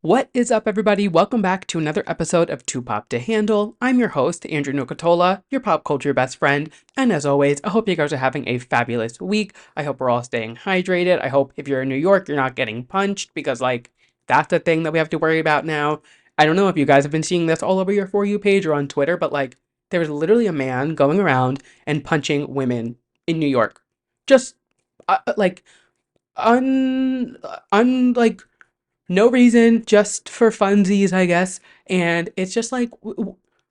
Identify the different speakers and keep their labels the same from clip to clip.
Speaker 1: What is up, everybody? Welcome back to another episode of Too Pop to Handle. I'm your host, Andrew Nucatola, your pop culture best friend. And as always, I hope you guys are having a fabulous week. I hope we're all staying hydrated. I hope if you're in New York, you're not getting punched because, that's a thing that we have to worry about now. I don't know if you guys have been seeing this all over your For You page or on Twitter, but, there was literally a man going around and punching women in New York. Just, like, un, like, no reason, just for funsies, I guess. And it's just like,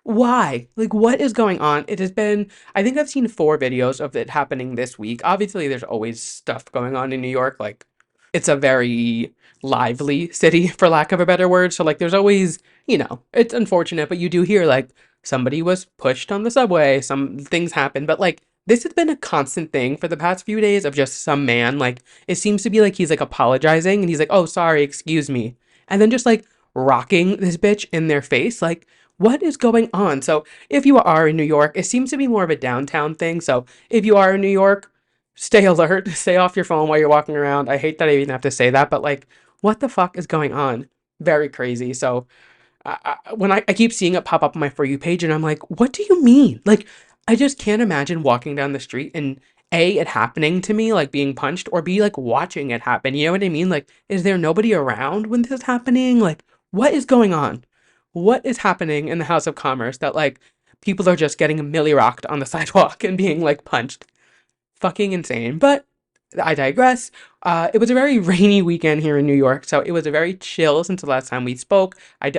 Speaker 1: why? Like, what is going on? It has been, I think I've seen 4 videos of it happening this week. Obviously, there's always stuff going on in New York. Like, it's a very lively city, for lack of a better word. So, there's always, it's unfortunate, but you do hear, somebody was pushed on the subway, some things happen. But, this has been a constant thing for the past few days of just some man. It seems to be like he's apologizing and he's like, oh, sorry, excuse me. And then just rocking this bitch in their face. What is going on? So if you are in New York, it seems to be more of a downtown thing. So if you are in New York, stay alert, stay off your phone while you're walking around. I hate that I even have to say that, but what the fuck is going on? Very crazy. So I keep seeing it pop up on my For You page, and I'm like, what do you mean? I just can't imagine walking down the street and A, it happening to me, being punched, or B, watching it happen. You know what I mean? Is there nobody around when this is happening? What is going on? What is happening in the House of Commerce that, people are just getting milli rocked on the sidewalk and being, punched? Fucking insane. But I digress. It was a very rainy weekend here in New York, so it was a very chill since the last time we spoke.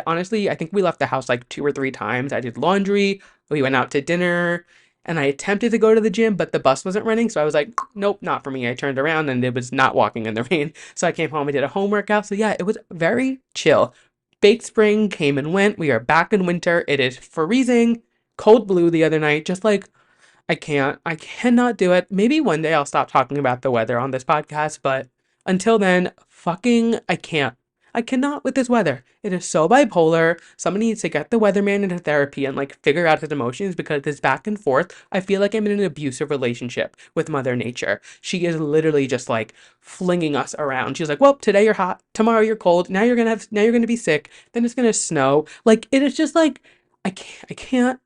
Speaker 1: Honestly, I think we left the house 2 or 3 times. I did laundry, we went out to dinner, and I attempted to go to the gym, but the bus wasn't running, so I was like, nope, not for me. I turned around and it was not walking in the rain. So I came home and did a home workout. So yeah, it was very chill. Baked spring came and went. We are back in winter. It is freezing. Cold blue the other night, just I can't. I cannot do it. Maybe one day I'll stop talking about the weather on this podcast, but until then, fucking, I can't. I cannot with this weather. It is so bipolar. Somebody needs to get the weatherman into therapy and figure out his emotions because this back and forth, I feel like I'm in an abusive relationship with Mother Nature. She is literally just flinging us around. She's like, well, today you're hot, tomorrow you're cold, now you're gonna be sick, then it's gonna snow. It is just I can't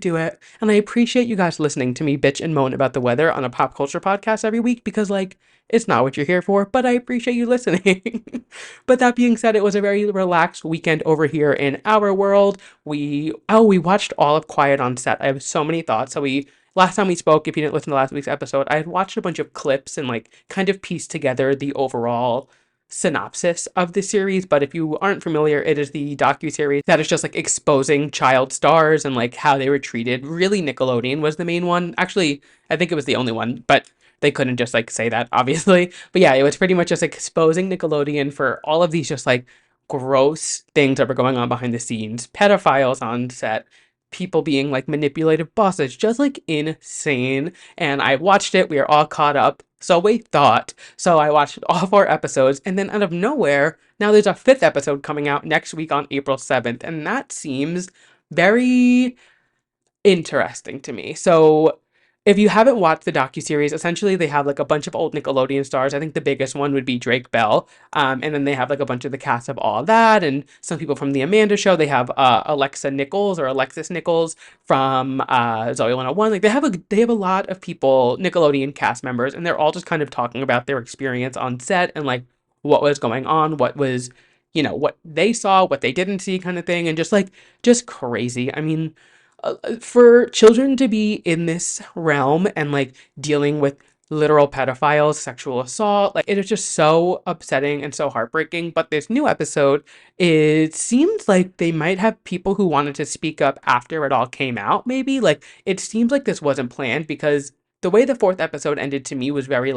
Speaker 1: do it. And I appreciate you guys listening to me bitch and moan about the weather on a pop culture podcast every week because, it's not what you're here for, but I appreciate you listening. But that being said, it was a very relaxed weekend over here in our world. We watched all of Quiet on Set. I have so many thoughts. Last time we spoke, if you didn't listen to last week's episode, I had watched a bunch of clips and kind of pieced together the overall synopsis of the series. But if you aren't familiar, it is the docuseries that is just exposing child stars and how they were treated. Really, Nickelodeon was the main one. Actually, I think it was the only one, but they couldn't just say that, obviously. But yeah, it was pretty much just exposing Nickelodeon for all of these just gross things that were going on behind the scenes, pedophiles on set, people being manipulative bosses, just insane. And I watched it. We are all caught up. So we thought. So I watched all 4 episodes, and then out of nowhere, now there's a 5th episode coming out next week on April 7th, and that seems very interesting to me. So if you haven't watched the docuseries, essentially they have a bunch of old Nickelodeon stars. I think the biggest one would be Drake Bell. And then they have a bunch of the cast of all that and some people from the Amanda Show. They have Alexa Nichols or Alexis Nichols from Zoe 101. They have a lot of people, Nickelodeon cast members, and they're all just kind of talking about their experience on set and what was going on, what was, what they saw, what they didn't see kind of thing, and just crazy. I mean, for children to be in this realm and dealing with literal pedophiles, sexual assault, it is just so upsetting and so heartbreaking. But this new episode, it seems like they might have people who wanted to speak up after it all came out, maybe. It seems like this wasn't planned because the way the 4th episode ended to me was very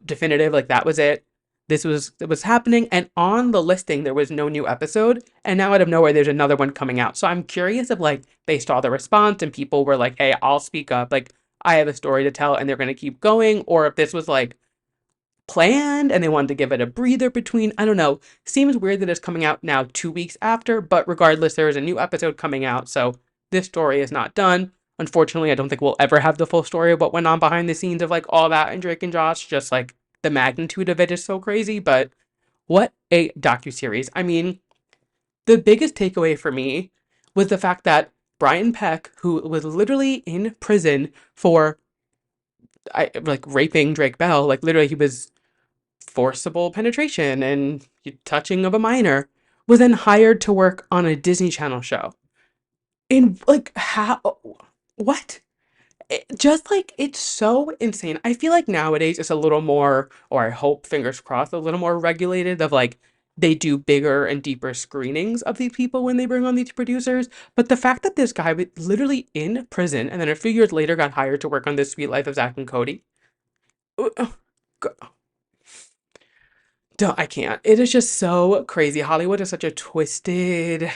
Speaker 1: definitive, that was it. It was happening, and on the listing there was no new episode, and now out of nowhere there's another one coming out. So I'm curious if they saw the response and people were like, hey, I'll speak up, I have a story to tell, and they're gonna keep going, or if this was planned and they wanted to give it a breather between. I don't know. Seems weird that it's coming out now 2 weeks after, but regardless, there is a new episode coming out, so this story is not done. Unfortunately, I don't think we'll ever have the full story of what went on behind the scenes of all that and Drake and Josh, just the magnitude of it is so crazy, but What a docuseries. I mean, the biggest takeaway for me was the fact that Brian Peck, who was literally in prison for like raping Drake Bell, like literally he was forcible penetration and touching of a minor, was then hired to work on a Disney Channel show. And like how what? Just like it's so insane. I feel like nowadays it's a little more, or I hope, fingers crossed, a little more regulated of like they do bigger and deeper screenings of these people when they bring on these producers. But the fact that this guy was literally in prison and then a few years later got hired to work on This Sweet Life of Zach and Cody. uh, uh, I can't. It is just so crazy. Hollywood is such a twisted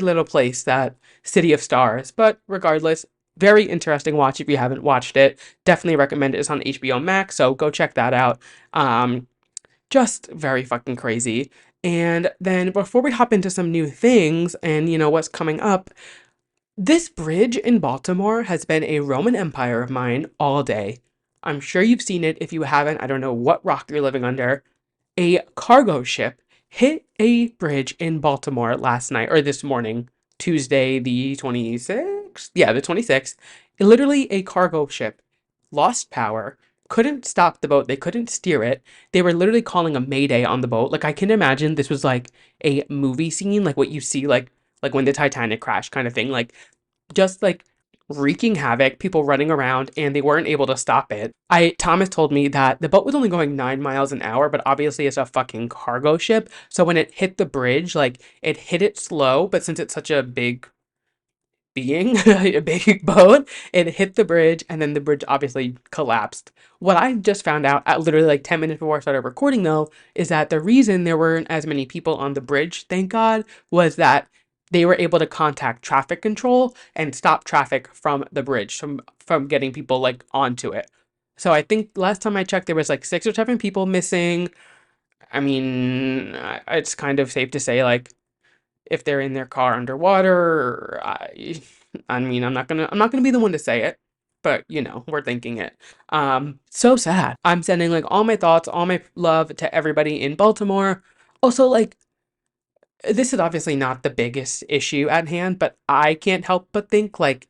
Speaker 1: little place, that City of Stars. But regardless, very interesting watch if you haven't watched it. Definitely recommend it. It's on HBO Max, so go check that out. Um, just very fucking crazy. And then before we hop into some new things and what's coming up, this bridge in Baltimore has been a Roman Empire of mine all day. I'm sure you've seen it. If you haven't, I don't know what rock you're living under. A cargo ship hit a bridge in Baltimore last night or this morning, Tuesday, the 26th. Yeah, the 26th. Literally, a cargo ship lost power, couldn't stop the boat, they couldn't steer it. They were literally calling a mayday on the boat. Like, I can imagine this was like a movie scene, like what you see, like when the Titanic crashed, kind of thing. Like, just like wreaking havoc, people running around, and they weren't able to stop it. Thomas told me that the boat was only going 9 miles an hour, but obviously it's a fucking cargo ship. So when it hit the bridge, like it hit it slow, but since it's such a big being, a big boat, it hit the bridge, and then the bridge obviously collapsed. What I just found out at literally like 10 minutes before I started recording, though, is that the reason there weren't as many people on the bridge, thank God, was that they were able to contact traffic control and stop traffic from the bridge, from getting people like onto it. So I think last time I checked, there was like 6 or 7 people missing. I mean, it's kind of safe to say like if they're in their car underwater. I mean, I'm not gonna be the one to say it, but we're thinking it. So sad. I'm sending like all my thoughts, all my love to everybody in Baltimore. Also, like, this is obviously not the biggest issue at hand, but I can't help but think like,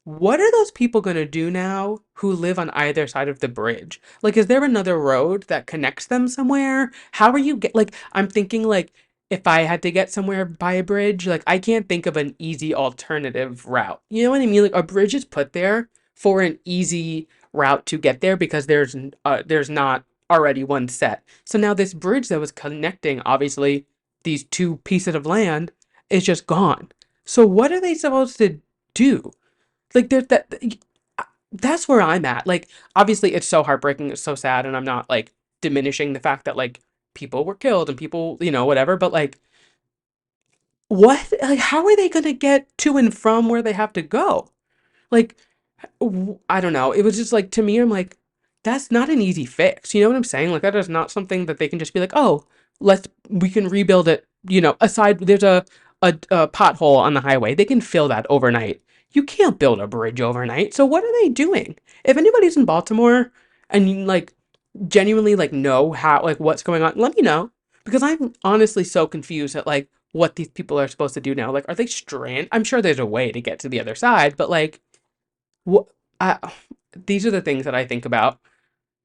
Speaker 1: what are those people gonna do now who live on either side of the bridge? Like, is there another road that connects them somewhere? How are you get like, I'm thinking like if I had to get somewhere by a bridge, like I can't think of an easy alternative route. You know what I mean? Like a bridge is put there for an easy route to get there because there's not already one set. So now this bridge that was connecting obviously these two pieces of land is just gone. So what are they supposed to do? Like there's that's where I'm at. Like obviously it's so heartbreaking, it's so sad, and I'm not like diminishing the fact that like people were killed and people, whatever, but like what like how are they going to get to and from where they have to go? Like I don't know. It was just like to me, I'm like, that's not an easy fix. You know what I'm saying? Like that is not something that they can just be like, oh, we can rebuild it. Aside there's a pothole on the highway. They can fill that overnight. You can't build a bridge overnight. So what are they doing? If anybody's in Baltimore and you like genuinely like know how like what's going on, let me know because I'm honestly so confused at like what these people are supposed to do now. Like, are they stranded? I'm sure there's a way to get to the other side, but like what I, these are the things that I think about.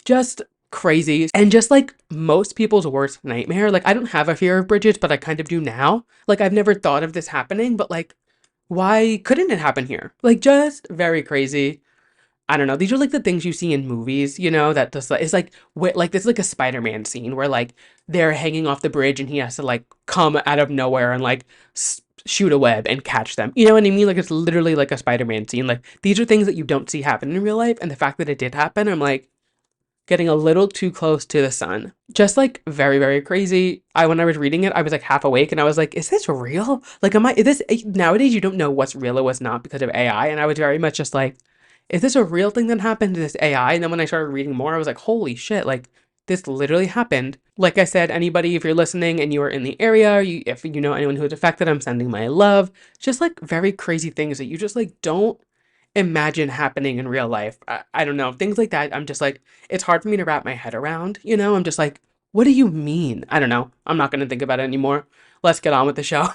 Speaker 1: Just crazy. And just like most people's worst nightmare, like I don't have a fear of bridges, but I kind of do now. Like I've never thought of this happening, but like why couldn't it happen here? Like just very crazy. I don't know. These are like the things you see in movies, that just like it's like like this is like a Spider-Man scene where like they're hanging off the bridge and he has to like come out of nowhere and like shoot a web and catch them. You know what I mean? Like it's literally like a Spider-Man scene. Like these are things that you don't see happen in real life, and the fact that it did happen, I'm like getting a little too close to the sun. Just like very, very crazy. When I was reading it, I was like half awake and I was like, is this real? Like, is this, nowadays you don't know what's real or what's not because of AI. And I was very much just like, is this a real thing that happened to this AI? And then when I started reading more, I was like, holy shit, like this literally happened. Like I said, anybody, if you're listening and you are in the area, if you know anyone who is affected, I'm sending my love. Just like very crazy things that you just like don't imagine happening in real life. I don't know. Things like that, I'm just like, it's hard for me to wrap my head around, I'm just like, What do you mean? I don't know. I'm not going to think about it anymore. Let's get on with the show.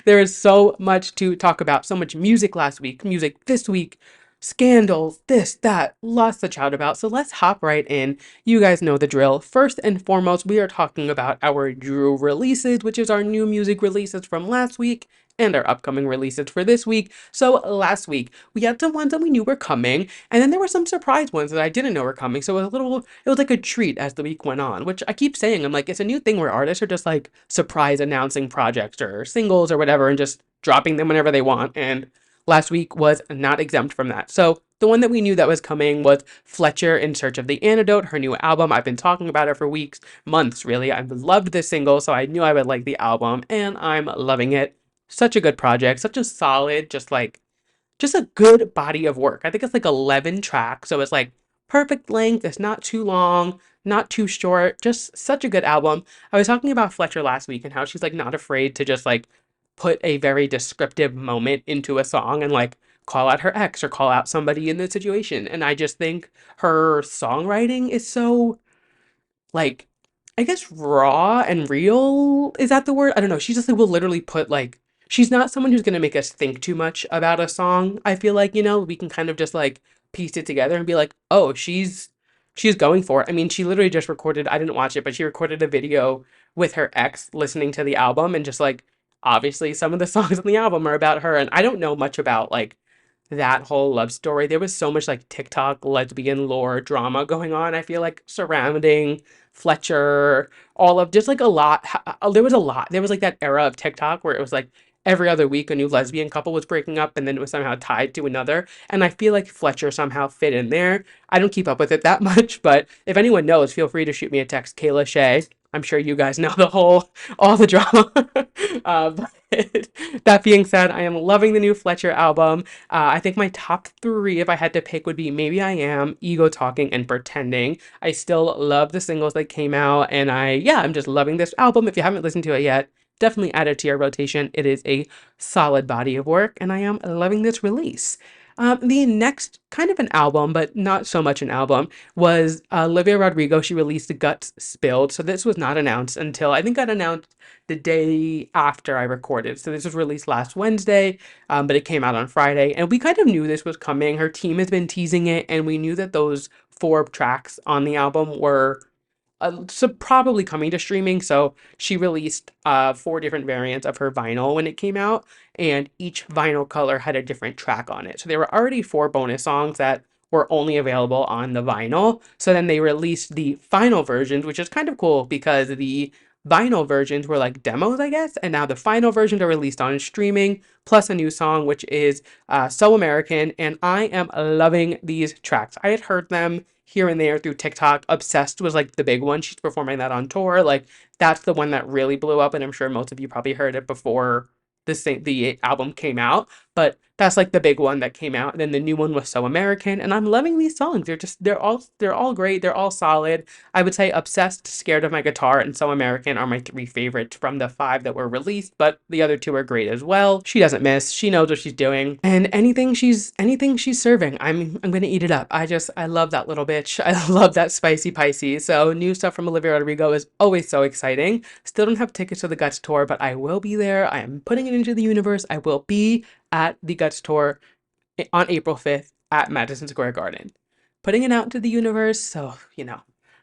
Speaker 1: There is so much to talk about. So much music last week, music this week, scandals, this, that, lots to chat about. So let's hop right in. You guys know the drill. First and foremost, we are talking about our Drew releases, which is our new music releases from last week and our upcoming releases for this week. So last week, we had some ones that we knew were coming, and then there were some surprise ones that I didn't know were coming. So it was like a treat as the week went on, which I keep saying, I'm like, it's a new thing where artists are just like surprise announcing projects or singles or whatever and just dropping them whenever they want. And last week was not exempt from that. So the one that we knew that was coming was Fletcher in Search of the Antidote, her new album. I've been talking about it for weeks, months, really. I've loved this single, so I knew I would like the album, and I'm loving it. Such a good project, such a solid, just a good body of work. I think it's like 11 tracks, so it's like perfect length. It's not too long, not too short. Just such a good album. I was talking about Fletcher last week and how she's like not afraid to just like put a very descriptive moment into a song and like call out her ex or call out somebody in the situation. And I just think her songwriting is so like I guess raw and real. Is that the word? I don't know. She just like will literally put like she's not someone who's gonna make us think too much about a song. I feel like, we can kind of just like piece it together and be like, oh, she's going for it. I mean, she literally just recorded, I didn't watch it, but she recorded a video with her ex listening to the album and just like obviously some of the songs on the album are about her. And I don't know much about like that whole love story. There was so much like TikTok lesbian lore drama going on, I feel like, surrounding Fletcher, all of just like a lot. There was a lot. There was like that era of TikTok where it was like every other week a new lesbian couple was breaking up and then it was somehow tied to another. And I feel like Fletcher somehow fit in there. I don't keep up with it that much, but if anyone knows, feel free to shoot me a text, Kayla Shea. I'm sure you guys know all the drama. But that being said, I am loving the new Fletcher album. I think my top three, if I had to pick, would be Maybe I Am, Ego Talking, and Pretending. I still love the singles that came out, and I'm just loving this album. If you haven't listened to it yet, definitely add it to your rotation. It is a solid body of work, and I am loving this release. The next kind of an album, but not so much an album, was Olivia Rodrigo. She released Guts Spilled. So this was not announced until I think got announced the day after I recorded. So this was released last Wednesday, but it came out on Friday. And we kind of knew this was coming. Her team has been teasing it, and we knew that those 4 tracks on the album were so probably coming to streaming. So she released 4 different variants of her vinyl when it came out, and each vinyl color had a different track on it. So there were already 4 bonus songs that were only available on the vinyl. So then they released the final versions, which is kind of cool because the vinyl versions were like demos, I guess, and now the final versions are released on streaming, plus a new song, which is So American, and I am loving these tracks. I had heard them here and there through TikTok. Obsessed was like the big one. She's performing that on tour. Like that's the one that really blew up, and I'm sure most of you probably heard it before the album came out. But that's like the big one that came out. And then the new one was So American, and I'm loving these songs. They're all great. They're all solid. I would say Obsessed, Scared of My Guitar, and So American are my 3 favorites from the 5 that were released, but the other 2 are great as well. She doesn't miss. She knows what she's doing. And anything she's serving, I'm gonna eat it up. I love that little bitch. I love that spicy Pisces. So new stuff from Olivia Rodrigo is always so exciting. Still don't have tickets to the Guts tour, but I will be there. I am putting it into the universe. I will be at the Guts tour on April 5th at Madison Square Garden. Putting it out into the universe, so,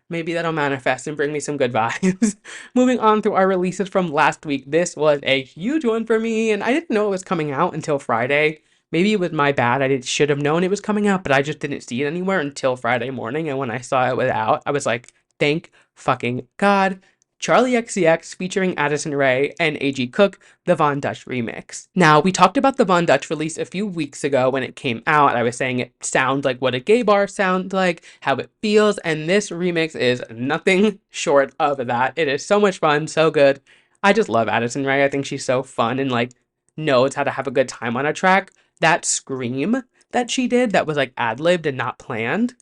Speaker 1: maybe that'll manifest and bring me some good vibes. Moving on through our releases from last week, this was a huge one for me, and I didn't know it was coming out until Friday. Maybe it was my bad. Should have known it was coming out, but I just didn't see it anywhere until Friday morning, and when I saw it was out, I was like, thank fucking God. Charlie XCX featuring Addison Rae and A.G. Cook, the Von Dutch remix. Now, we talked about the Von Dutch release a few weeks ago when it came out. I was saying it sounds like what a gay bar sounds like, how it feels, and this remix is nothing short of that. It is so much fun, so good. I just love Addison Rae. I think she's so fun and like knows how to have a good time on a track. That scream that she did that was like ad-libbed and not planned.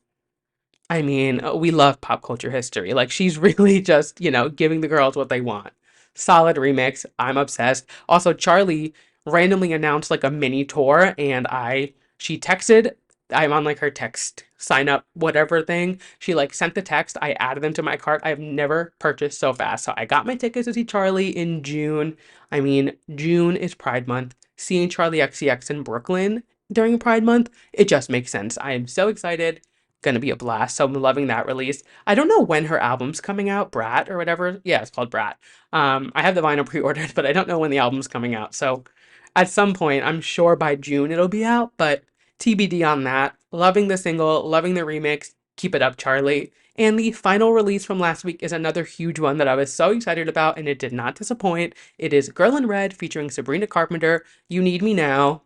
Speaker 1: I mean, we love pop culture history. Like, she's really just, giving the girls what they want. Solid remix. I'm obsessed. Also, Charlie randomly announced like a mini tour, and she texted I'm on like her text sign up whatever thing. She like sent the text. I added them to my cart. I've never purchased so fast. So I got my tickets to see Charlie in June. I mean, June is Pride Month. Seeing Charlie XCX in Brooklyn during Pride Month, it just makes sense. I am so excited. Gonna be a blast. So I'm loving that release. I don't know when her album's coming out, Brat or whatever. Yeah, it's called Brat. I have the vinyl pre-ordered, but I don't know when the album's coming out. So at some point, I'm sure by June it'll be out, but TBD on that. Loving the single, loving the remix. Keep it up, Charlie. And the final release from last week is another huge one that I was so excited about, and it did not disappoint. It is Girl in Red featuring Sabrina Carpenter, You Need Me Now.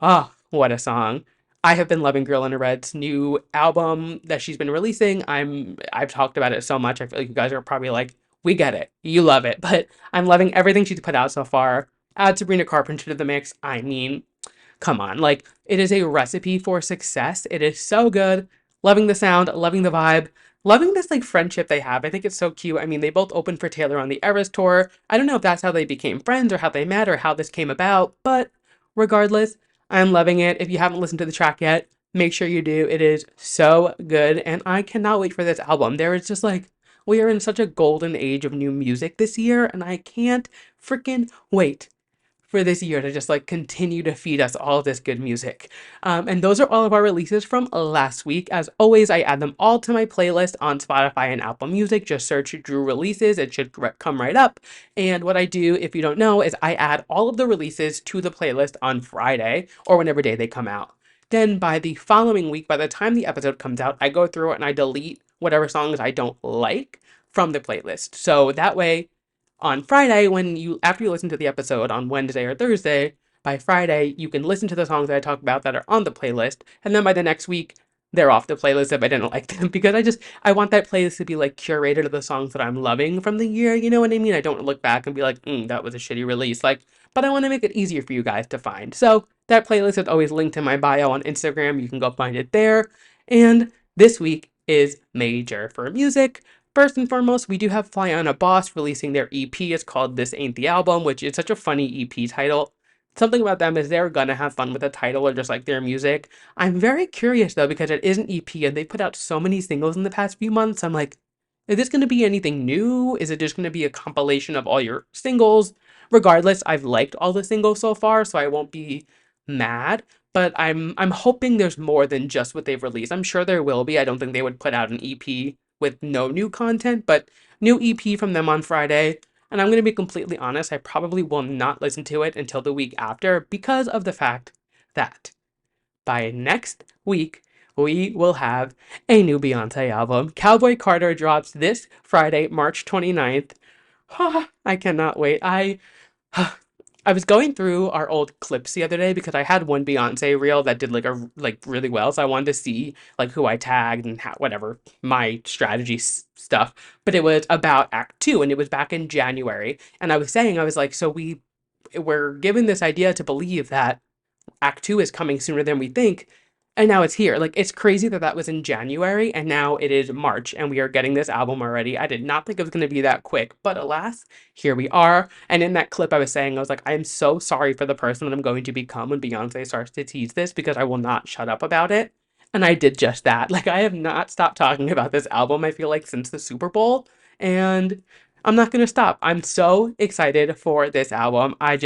Speaker 1: Oh, what a song. I have been loving Girl in Red's new album that she's been releasing. I've talked about it so much. I feel like you guys are probably like, we get it. You love it. But I'm loving everything she's put out so far. Add Sabrina Carpenter to the mix. I mean, come on. Like, it is a recipe for success. It is so good. Loving the sound, loving the vibe, loving this like friendship they have. I think it's so cute. I mean, they both opened for Taylor on the Eras tour. I don't know if that's how they became friends or how they met or how this came about, but regardless, I'm loving it. If you haven't listened to the track yet, make sure you do. It is so good, and I cannot wait for this album. There is just like, we are in such a golden age of new music this year, and I can't freaking wait for this year to just like continue to feed us all this good music. And those are all of our releases from last week. As always, I add them all to my playlist on Spotify and Apple Music. Just search Drew Releases. It should come right up. And what I do, if you don't know, is I add all of the releases to the playlist on Friday or whenever day they come out. Then by the following week, by the time the episode comes out, I go through it and I delete whatever songs I don't like from the playlist. So that way, on Friday, after you listen to the episode on Wednesday or Thursday, by Friday you can listen to the songs that I talk about that are on the playlist, and then by the next week they're off the playlist if I didn't like them, because I want that playlist to be like curated of the songs that I'm loving from the year. You know what I mean? I don't look back and be like, that was a shitty release. Like, but I want to make it easier for you guys to find. So that playlist is always linked in my bio on Instagram. You can go find it there. And this week is major for music. First and foremost, we do have Flyana Boss releasing their EP. It's called This Ain't the Album, which is such a funny EP title. Something about them is they're gonna have fun with the title or just like their music. I'm very curious though, because it is an EP and they put out so many singles in the past few months. I'm like, is this gonna be anything new? Is it just gonna be a compilation of all your singles? Regardless, I've liked all the singles so far, so I won't be mad. But I'm hoping there's more than just what they've released. I'm sure there will be. I don't think they would put out an EP with no new content, but new EP from them on Friday. And I'm going to be completely honest, I probably will not listen to it until the week after, because of the fact that by next week, we will have a new Beyoncé album. Cowboy Carter drops this Friday, March 29th. I cannot wait. I was going through our old clips the other day because I had one Beyoncé reel that did like really well, so I wanted to see like who I tagged and whatever my strategy stuff. But it was about Act Two, and it was back in January. And I was like, so we're given this idea to believe that Act Two is coming sooner than we think, and now it's here. Like, it's crazy that that was in January, and now it is March, and we are getting this album already. I did not think it was going to be that quick, but alas, here we are. And in that clip, I was saying, I was like, I am so sorry for the person that I'm going to become when Beyonce starts to tease this, because I will not shut up about it. And I did just that. Like, I have not stopped talking about this album, I feel like, since the Super Bowl, and I'm not going to stop. I'm so excited for this album. I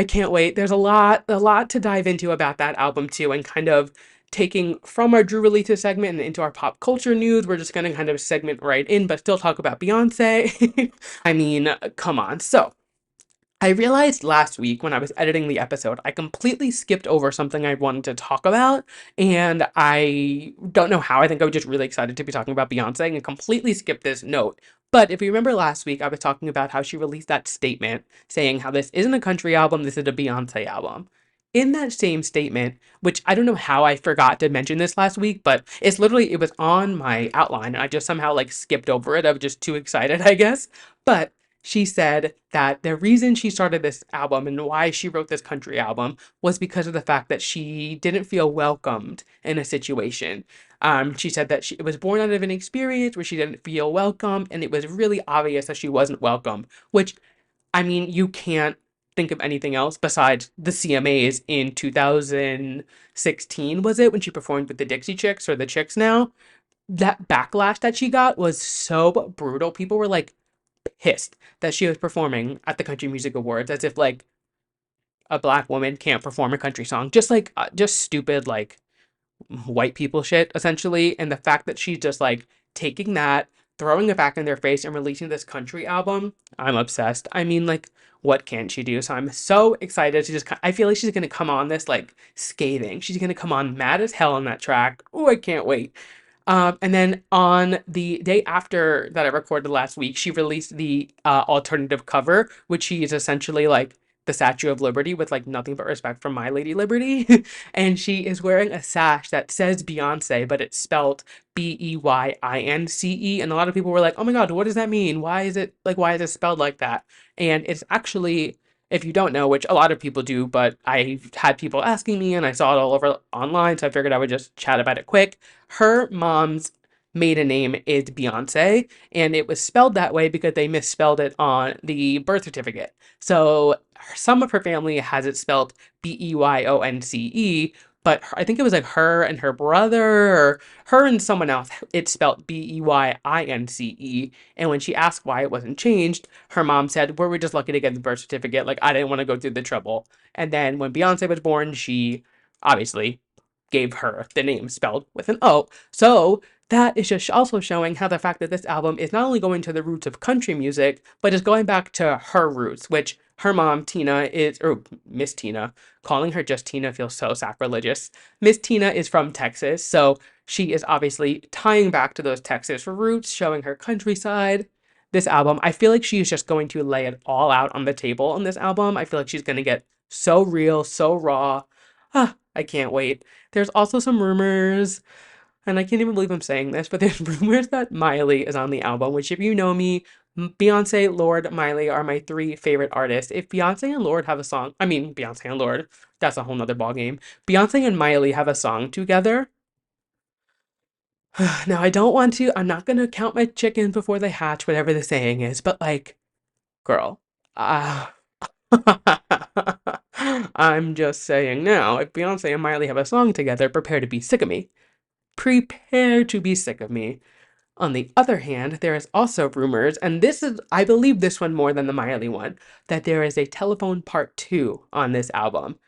Speaker 1: can't wait. There's a lot to dive into about that album too, and kind of taking from our Drew Releases segment and into our pop culture news. We're just gonna kind of segment right in, but still talk about Beyonce. I mean, come on. So, I realized last week when I was editing the episode, I completely skipped over something I wanted to talk about, and I don't know how. I think I was just really excited to be talking about Beyonce and completely skipped this note. But if you remember last week, I was talking about how she released that statement saying how this isn't a country album, this is a Beyonce album. In that same statement, which I don't know how I forgot to mention this last week, but it was on my outline, and I just somehow like skipped over it. I was just too excited, I guess. But she said that the reason she started this album and why she wrote this country album was because of the fact that she didn't feel welcomed in a situation. She said that it was born out of an experience where she didn't feel welcome, and it was really obvious that she wasn't welcome, which, I mean, you can't think of anything else besides the CMAs in 2016, was it, when she performed with the Dixie Chicks, or the Chicks now? That backlash that she got was so brutal. People were like pissed that she was performing at the Country Music Awards as if like a black woman can't perform a country song. Just like just stupid like white people shit essentially. And the fact that she's just like taking that, throwing it back in their face and releasing this country album, I'm obsessed. I mean, like, what can she do? So I'm so excited to just I feel like she's gonna come on this like scathing. She's gonna come on mad as hell on that track. Oh, I can't wait. And then on the day after that I recorded last week, she released the alternative cover, which she is essentially like the Statue of Liberty with like nothing but respect from My Lady Liberty. And she is wearing a sash that says Beyonce, but it's spelled Beyince. And a lot of people were like, oh my God, what does that mean? Why is it spelled like that? And it's actually, if you don't know, which a lot of people do, but I had people asking me and I saw it all over online, so I figured I would just chat about it quick. Her mom's maiden name is Beyonce, and it was spelled that way because they misspelled it on the birth certificate. So some of her family has it spelled Beyonce, but I think it was like her and her brother, or her and someone else, it's spelled Beyince. And when she asked why it wasn't changed, her mom said, "We were just lucky to get the birth certificate. Like, I didn't want to go through the trouble." And then when Beyonce was born, she obviously gave her the name spelled with an O. So that is just also showing how the fact that this album is not only going to the roots of country music, but is going back to her roots, which her mom, Tina, is, or Miss Tina, calling her just Tina feels so sacrilegious. Miss Tina is from Texas, so she is obviously tying back to those Texas roots, showing her countryside. This album, I feel like she is just going to lay it all out on the table on this album. I feel like she's going to get so real, so raw. Ah, I can't wait. There's also some rumors, and I can't even believe I'm saying this, but there's rumors that Miley is on the album, which, if you know me, Beyonce, Lorde, Miley are my three favorite artists. If Beyonce and Lorde have a song, I mean, Beyonce and Lorde, that's a whole nother ballgame. Beyonce and Miley have a song together. Now, I'm not gonna count my chickens before they hatch, whatever the saying is, but like, girl, uh, I'm just saying now, if Beyonce and Miley have a song together, prepare to be sick of me. Prepare to be sick of me. On the other hand, there is also rumors, and I believe this one more than the Miley one, that there is a Telephone Part 2 on this album.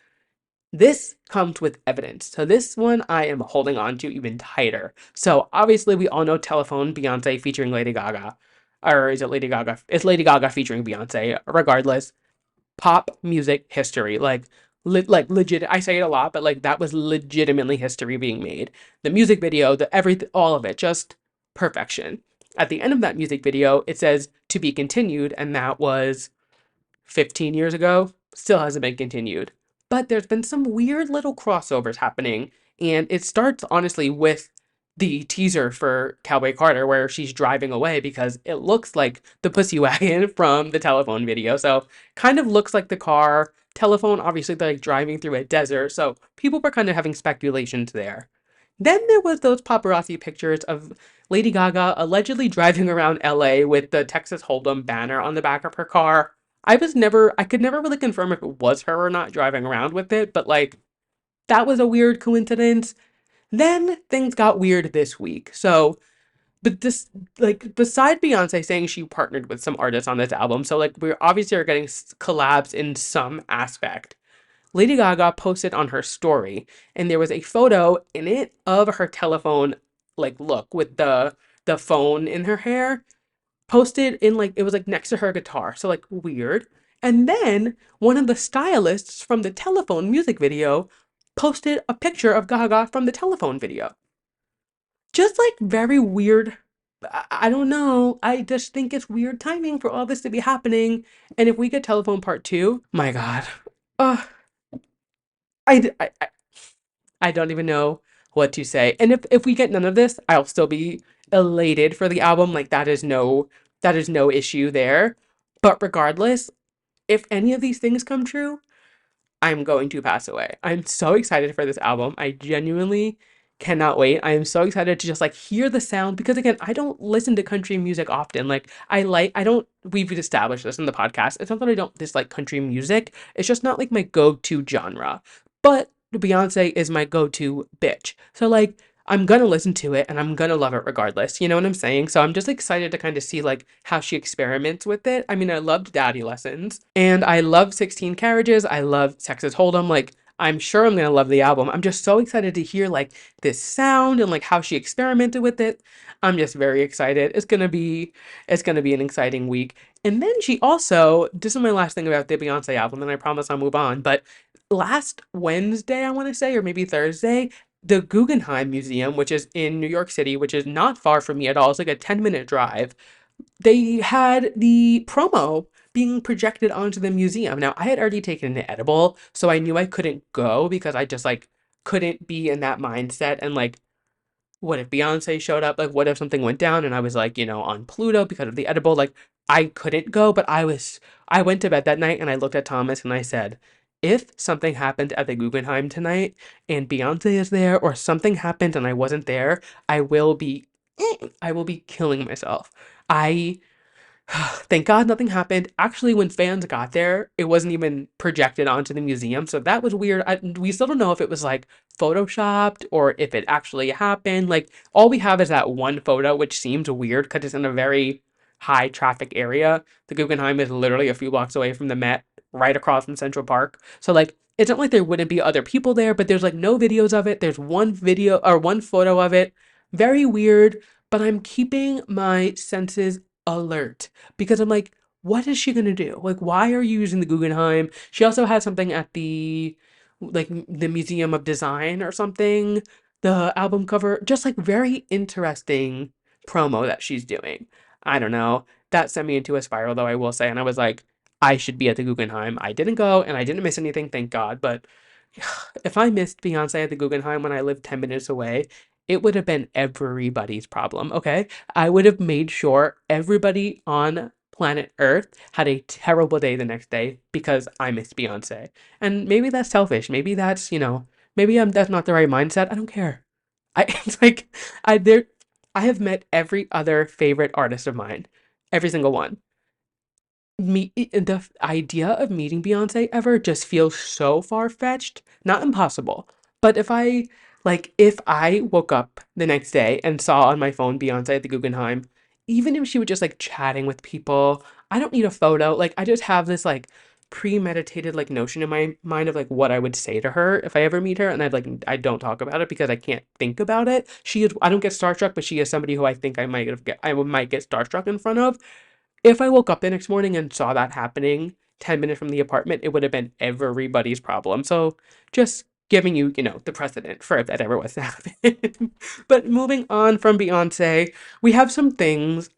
Speaker 1: This comes with evidence. So this one I am holding on to even tighter. So obviously we all know Telephone, Beyonce featuring Lady Gaga. Or is it Lady Gaga? It's Lady Gaga featuring Beyonce. Regardless, pop music history. Like legit. I say it a lot, but like that was legitimately history being made. The music video, the everything, all of it, just perfection. At the end of that music video, it says to be continued, and that was 15 years ago. Still hasn't been continued. But there's been some weird little crossovers happening, and it starts honestly with the teaser for Cowboy Carter where she's driving away because it looks like the pussy wagon from the telephone video. So kind of looks like the car. Telephone, obviously they're like driving through a desert. So people were kind of having speculations there. Then there was those paparazzi pictures of Lady Gaga allegedly driving around LA with the Texas Hold'em banner on the back of her car. I could never really confirm if it was her or not driving around with it, but like, that was a weird coincidence. Then things got weird this week. So, but this, like, beside Beyonce saying she partnered with some artists on this album, so like, we're obviously are getting collabs in some aspect. Lady Gaga posted on her story, and there was a photo in it of her telephone, like, look, with the phone in her hair, posted in like, it was like next to her guitar. So like, weird. And then one of the stylists from the telephone music video posted a picture of Gaga from the telephone video. Just like very weird. I don't know. I just think it's weird timing for all this to be happening. And if we get Telephone Part 2, my God. Uh, I I don't even know what to say. And if we get none of this, I'll still be elated for the album. Like, that is no issue there. But regardless, if any of these things come true, I'm going to pass away. I'm so excited for this album. I genuinely Cannot wait. I am so excited to just like hear the sound because again, I don't listen to country music often. Like I don't we've established this in the podcast. It's not that I don't dislike country music. It's just not like my go-to genre. But Beyonce is my go-to bitch. So like I'm gonna listen to it and I'm gonna love it regardless. You know what I'm saying? So I'm just excited to kind of see like how she experiments with it. I mean, I loved Daddy Lessons and I love 16 Carriages. I love Texas Hold'em. Like I'm sure I'm gonna love the album. I'm just so excited to hear like this sound and like how she experimented with it. I'm just very excited. It's gonna be an exciting week. And then she also, this is my last thing about the Beyonce album, and I promise I'll move on. But last Wednesday, I want to say, or maybe Thursday, the Guggenheim Museum, which is in New York City, which is not far from me at all. It's like a 10-minute drive. They had the promo being projected onto the museum. Now, I had already taken an edible, so I knew I couldn't go because I just like couldn't be in that mindset and like what if Beyonce showed up? Like, what if something went down and I was like, on Pluto because of the edible? Like, I couldn't go, but I went to bed that night and I looked at Thomas and I said, if something happened at the Guggenheim tonight and Beyonce is there or something happened and I wasn't there, I will be, I will be killing myself. I Thank God nothing happened. Actually, when fans got there, it wasn't even projected onto the museum, so that was weird. We still don't know if it was like photoshopped or if it actually happened. Like, all we have is that one photo, which seems weird because it's in a very high traffic area. The Guggenheim is literally a few blocks away from the Met, right across from Central Park. So, like, it's not like there wouldn't be other people there, but there's like no videos of it. There's one video or one photo of it. Very weird, but I'm keeping my senses alert because I'm like, what is she gonna do? Like, why are you using the Guggenheim? She also had something at the Museum of Design or something, the album cover, just like very interesting promo that she's doing. I don't know. That sent me into a spiral though, I will say, and I was like, I should be at the Guggenheim. I didn't go and I didn't miss anything, thank God, but if I missed Beyonce at the Guggenheim when I lived 10 minutes away, it would have been everybody's problem, okay? I would have made sure everybody on planet Earth had a terrible day the next day because I missed Beyonce. And maybe that's selfish. Maybe maybe that's not the right mindset. I don't care. It's like I there I have met every other favorite artist of mine. Every single one. The idea of meeting Beyonce ever just feels so far-fetched, not impossible. But if I woke up the next day and saw on my phone Beyonce at the Guggenheim, even if she was just like chatting with people, I don't need a photo. Like I just have this like premeditated like notion in my mind of like what I would say to her if I ever meet her, and I don't talk about it because I can't think about it. I don't get starstruck, but she is somebody who I think I might get starstruck in front of. If I woke up the next morning and saw that happening 10 minutes from the apartment, it would have been everybody's problem. So just giving you, the precedent for if that ever was to happen. But moving on from Beyonce, I have some things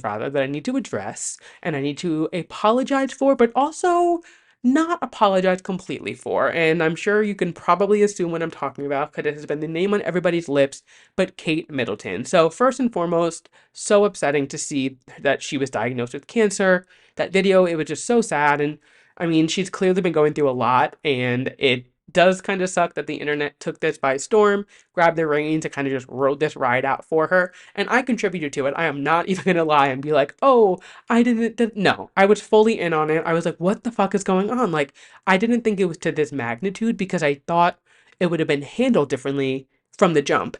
Speaker 1: rather that I need to address and I need to apologize for, but also not apologize completely for. And I'm sure you can probably assume what I'm talking about because it has been the name on everybody's lips, but Kate Middleton. So first and foremost, so upsetting to see that she was diagnosed with cancer. That video, it was just so sad. And I mean, she's clearly been going through a lot, and it does kind of suck that the internet took this by storm, grabbed the reins, and kind of just rode this ride out for her. And I contributed to it. I am not even gonna lie and be like, oh, no, I was fully in on it. I was like, what the fuck is going on? Like, I didn't think it was to this magnitude because I thought it would have been handled differently from the jump.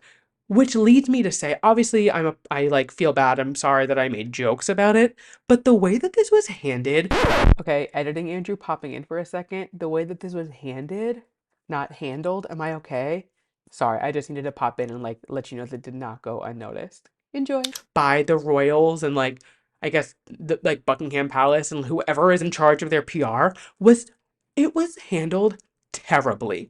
Speaker 1: Which leads me to say, obviously, I like feel bad. I'm sorry that I made jokes about it, but the way that this was handed, okay, editing Andrew popping in for a second, the way that this was handed, not handled, am I okay? Sorry, I just needed to pop in and like let you know that did not go unnoticed. Enjoy. By the royals and like I guess like Buckingham Palace and whoever is in charge of their PR was handled terribly.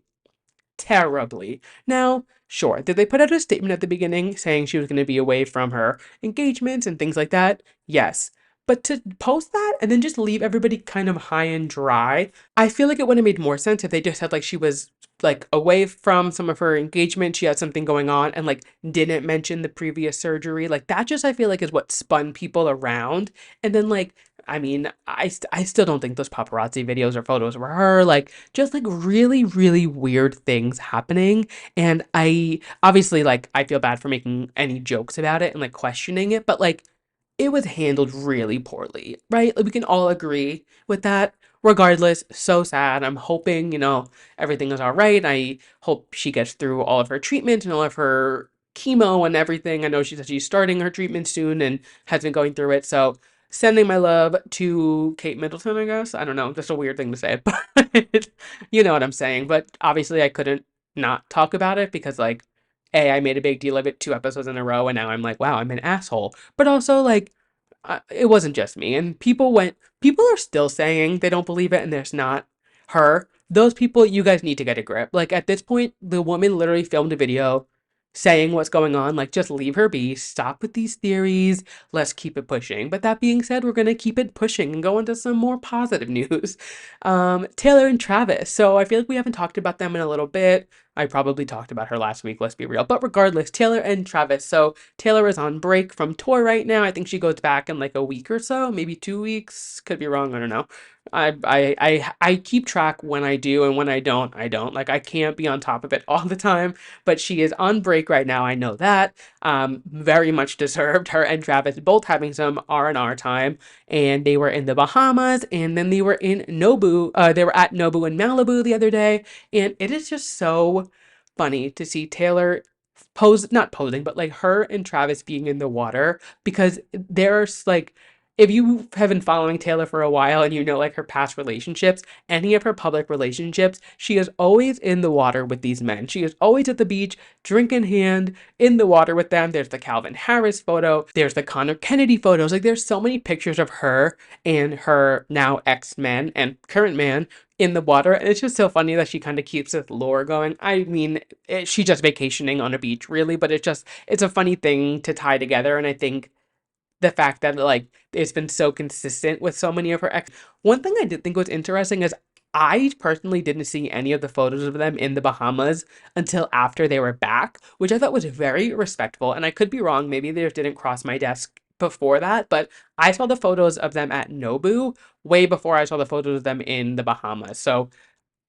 Speaker 1: Terribly. Now, sure, did they put out a statement at the beginning saying she was going to be away from her engagements and things like that? Yes. But to post that and then just leave everybody kind of high and dry, I feel like it would have made more sense if they just said like she was like away from some of her engagement, she had something going on and like didn't mention the previous surgery. Like that just I feel like is what spun people around. And then like I mean, I still don't think those paparazzi videos or photos were her. Like, just like really, really weird things happening. And I obviously, like, I feel bad for making any jokes about it and like questioning it, but like, it was handled really poorly, right? Like, we can all agree with that. Regardless, so sad. I'm hoping, everything is all right. I hope she gets through all of her treatment and all of her chemo and everything. I know she said she's starting her treatment soon and has been going through it. So, sending my love to Kate Middleton, I guess. I don't know. That's a weird thing to say, but you know what I'm saying. But obviously, I couldn't not talk about it because, like, A, I made a big deal of it 2 episodes in a row, and now I'm like, wow, I'm an asshole. But also, like, it wasn't just me. And people are still saying they don't believe it and there's not her. Those people, you guys need to get a grip. Like, at this point, the woman literally filmed a video saying what's going on. Like, just leave her be. Stop with these theories. Let's keep it pushing. But that being said, we're going to keep it pushing and go into some more positive news. Taylor and Travis. So I feel like we haven't talked about them in a little bit. I probably talked about her last week, let's be real. But regardless, Taylor and Travis. So Taylor is on break from tour right now. I think she goes back in like a week or so, maybe 2 weeks. Could be wrong. I don't know. I keep track when I do, and when I don't, I don't. Like, I can't be on top of it all the time. But she is on break right now. I know that. Very much deserved. Her and Travis both having some R&R time, and they were in the Bahamas, and then they were in Nobu. They were at Nobu in Malibu the other day, and it is just so funny to see Taylor not posing, but like her and Travis being in the water, because there's like, if you have been following Taylor for a while and you know like her past relationships, any of her public relationships, she is always in the water with these men. She is always at the beach, drink in hand, in the water with them. There's the Calvin Harris photo, there's the Connor Kennedy photos. Like, there's so many pictures of her and her now ex-man and current man in the water, and it's just so funny that she kind of keeps this lore going. I mean, she's just vacationing on a beach, really, but it's a funny thing to tie together, and I think the fact that like it's been so consistent with so many of her ex. One thing I did think was interesting is I personally didn't see any of the photos of them in the Bahamas until after they were back, which I thought was very respectful. And I could be wrong, maybe they just didn't cross my desk before that, but I saw the photos of them at Nobu way before I saw the photos of them in the Bahamas. So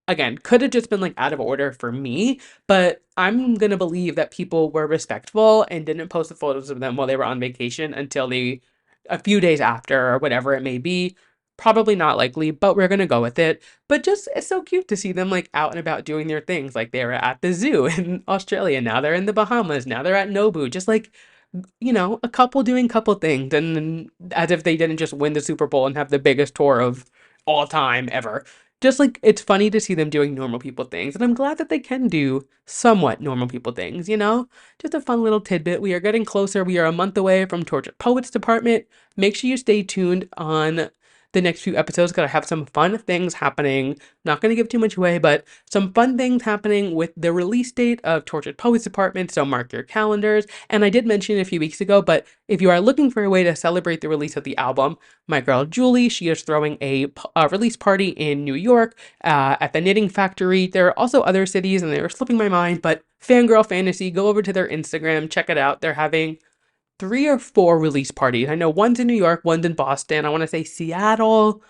Speaker 1: again, could have just been like out of order for me, but I'm gonna believe that people were respectful and didn't post the photos of them while they were on vacation until a few days after or whatever it may be. Probably not likely, but we're gonna go with it. But just, it's so cute to see them like out and about doing their things. Like, they were at the zoo in Australia, now they're in the Bahamas, now they're at Nobu. Just like, a couple doing couple things, and as if they didn't just win the Super Bowl and have the biggest tour of all time ever. Just like, it's funny to see them doing normal people things, and I'm glad that they can do somewhat normal people things. Just a fun little tidbit. We are getting closer. We are a month away from Tortured Poets Department. Make sure you stay tuned on the next few episodes because I have some fun things happening. Not going to give too much away, but some fun things happening with the release date of Tortured Poets Department, so mark your calendars. And I did mention it a few weeks ago, but if you are looking for a way to celebrate the release of the album, my girl Julie, she is throwing a release party in New York at the Knitting Factory. There are also other cities, and they're slipping my mind, but Fangirl Fantasy, go over to their Instagram, check it out. They're having 3 or 4 release parties. I know one's in New York, one's in Boston. I want to say Seattle,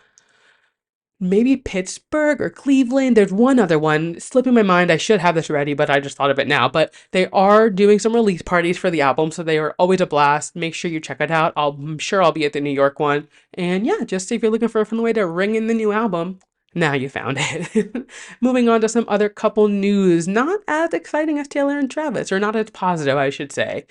Speaker 1: maybe Pittsburgh or Cleveland. There's one other one slipping my mind. I should have this ready, but I just thought of it now. But they are doing some release parties for the album, so they are always a blast. Make sure you check it out. I'm sure I'll be at the New York one. And yeah, just if you're looking for a fun way to ring in the new album, now you found it. Moving on to some other couple news. Not as exciting as Taylor and Travis, or not as positive, I should say.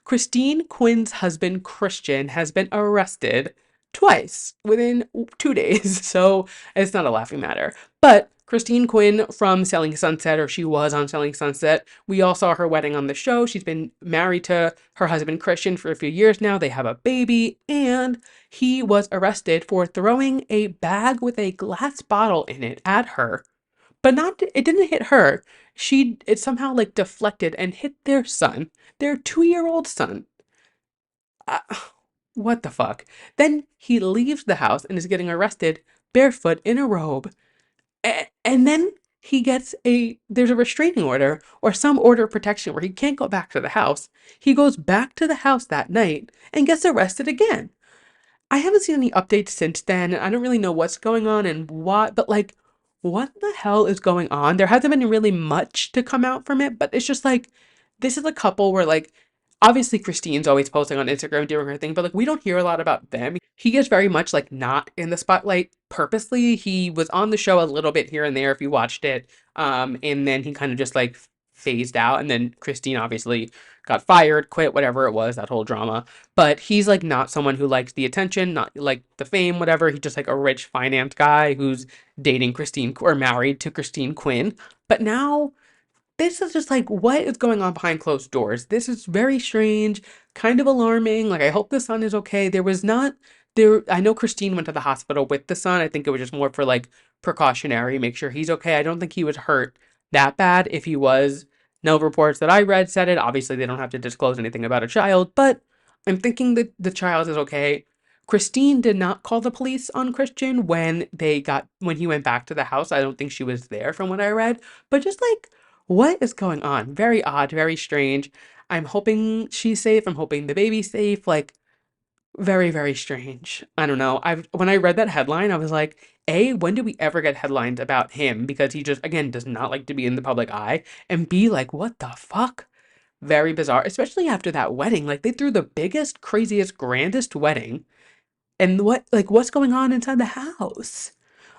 Speaker 1: Christine Quinn's husband, Christian, has been arrested twice within 2 days. So it's not a laughing matter. But Christine Quinn from Selling Sunset, or she was on Selling Sunset, we all saw her wedding on the show. She's been married to her husband, Christian, for a few years now. They have a baby, and he was arrested for throwing a bag with a glass bottle in it at her. But it didn't hit her. It somehow like deflected and hit their son, their 2-year-old son. Uh, what the fuck? Then he leaves the house and is getting arrested barefoot in a robe. And then there's a restraining order or some order of protection where he can't go back to the house. He goes back to the house that night and gets arrested again. I haven't seen any updates since then, and I don't really know what's going on and what, but like, what the hell is going on? There hasn't been really much to come out from it, but it's just like, this is a couple where like, obviously Christine's always posting on Instagram doing her thing, but like, we don't hear a lot about them. He is very much like not in the spotlight purposely. He was on the show a little bit here and there if you watched it, and then he kind of just like phased out, and then Christine obviously got fired, quit, whatever it was, that whole drama. But he's like not someone who likes the attention, not like the fame, whatever. He's just like a rich finance guy who's dating Christine or married to Christine Quinn. But now this is just like, what is going on behind closed doors? This is very strange, kind of alarming. Like, I hope the son is okay. There was not there. I know Christine went to the hospital with the son. I think it was just more for like precautionary, make sure he's okay. I don't think he was hurt that bad. If he was, no reports that I read said it. Obviously, they don't have to disclose anything about a child, but I'm thinking that the child is okay. Christine did not call the police on Christian when he went back to the house. I don't think she was there from what I read, but just like, what is going on? Very odd, very strange. I'm hoping she's safe. I'm hoping the baby's safe. Like, very, very strange. I don't know. When I read that headline, I was like, A, when do we ever get headlines about him? Because he just, again, does not like to be in the public eye. And B, like, what the fuck? Very bizarre, especially after that wedding. Like, they threw the biggest, craziest, grandest wedding. And what's going on inside the house?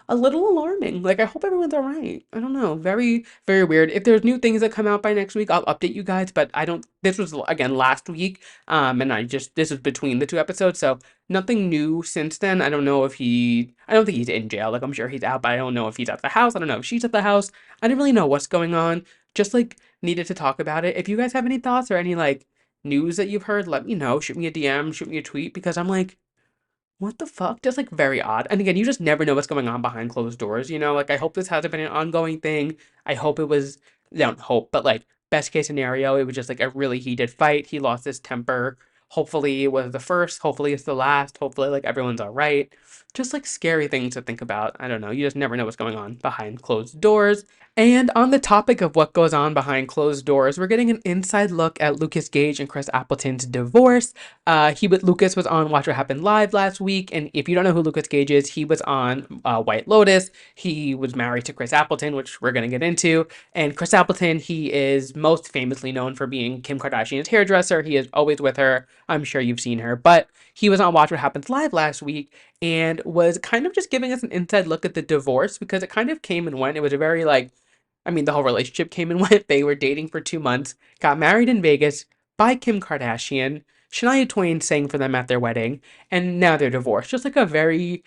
Speaker 1: A little alarming. Like, I hope everyone's all right. I don't know. Very, very weird. If there's new things that come out by next week, I'll update you guys. But I don't. This was again last week, and this is between the two episodes, so nothing new since then. I don't know if he. I don't think he's in jail. Like, I'm sure he's out, but I don't know if he's at the house. I don't know if she's at the house. I didn't really know what's going on. Just like needed to talk about it. If you guys have any thoughts or any like news that you've heard, let me know. Shoot me a DM. Shoot me a tweet because I'm like, what the fuck? Just like very odd. And again, you just never know what's going on behind closed doors, you know? Like, I hope this hasn't been an ongoing thing. I hope it was, I don't hope, but like, best case scenario, it was just like a really heated fight. He lost his temper. Hopefully it was the first. Hopefully it's the last. Hopefully, like, everyone's all right. Just like scary things to think about. I don't know. You just never know what's going on behind closed doors. And on the topic of what goes on behind closed doors, we're getting an inside look at Lukas Gage and Chris Appleton's divorce. Lucas was on Watch What Happened Live last week, and if you don't know who Lukas Gage is, he was on White Lotus. He was married to Chris Appleton, which we're gonna get into. And Chris Appleton, he is most famously known for being Kim Kardashian's hairdresser. He is always with her. I'm sure you've seen her, but he was on Watch What Happens Live last week and was kind of just giving us an inside look at the divorce because it kind of came and went. It was a very like, I mean, the whole relationship came and went. They were dating for 2 months, got married in Vegas by Kim Kardashian. Shania Twain sang for them at their wedding, and now they're divorced. Just like a very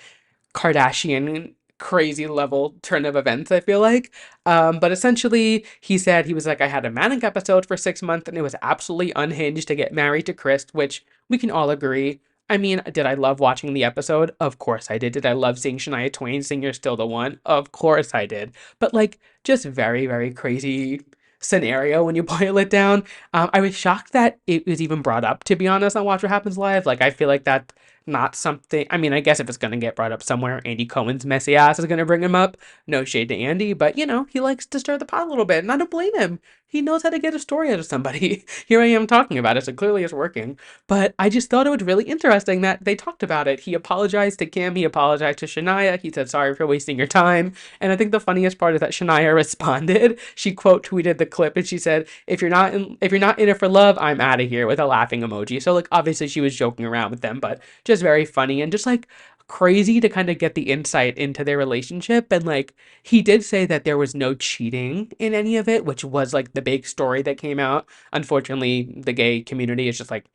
Speaker 1: Kardashian crazy level turn of events, I feel like. But essentially, he said he was like, I had a manic episode for 6 months, and it was absolutely unhinged to get married to Chris, which we can all agree. I mean, did I love watching the episode? Of course I did. Did I love seeing Shania Twain sing You're Still the One? Of course I did. But like, just very, very crazy scenario when you boil it down. I was shocked that it was even brought up, to be honest, on Watch What Happens Live. Like, I feel like that's not something. I mean, I guess if it's going to get brought up somewhere, Andy Cohen's messy ass is going to bring him up. No shade to Andy, but you know, he likes to stir the pot a little bit, and I don't blame him. He knows how to get a story out of somebody. Here I am talking about it, so clearly it's working. But I just thought it was really interesting that they talked about it. He apologized to Kim, he apologized to Shania, he said, sorry for wasting your time. And I think the funniest part is that Shania responded. She quote tweeted the clip and she said, if you're not in it for love, I'm out of here, with a laughing emoji. So like obviously she was joking around with them, but just very funny and just like crazy to kind of get the insight into their relationship. And like he did say that there was no cheating in any of it, which was like the big story that came out. Unfortunately, the gay community is just like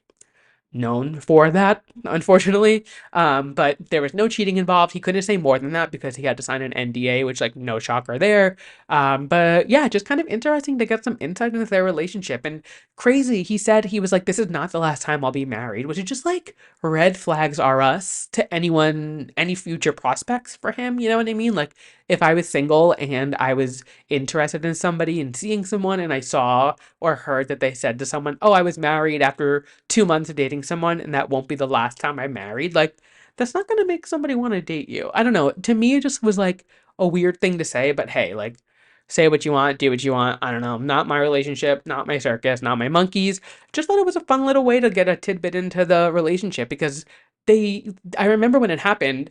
Speaker 1: known for that, unfortunately. But there was no cheating involved. He couldn't say more than that because he had to sign an NDA, which like no shocker there. But yeah, just kind of interesting to get some insight into their relationship. And crazy, he said he was like, this is not the last time I'll be married, which is just like red flags are us to anyone, any future prospects for him. You know what I mean? Like if I was single and I was interested in somebody and seeing someone and I saw or heard that they said to someone, oh, I was married after 2 months of dating someone and that won't be the last time I'm married, like that's not gonna make somebody want to date you. I don't know. To me, it just was like a weird thing to say, but hey, like say what you want, do what you want. I don't know. Not my relationship, not my circus, not my monkeys. Just thought it was a fun little way to get a tidbit into the relationship because I remember when it happened,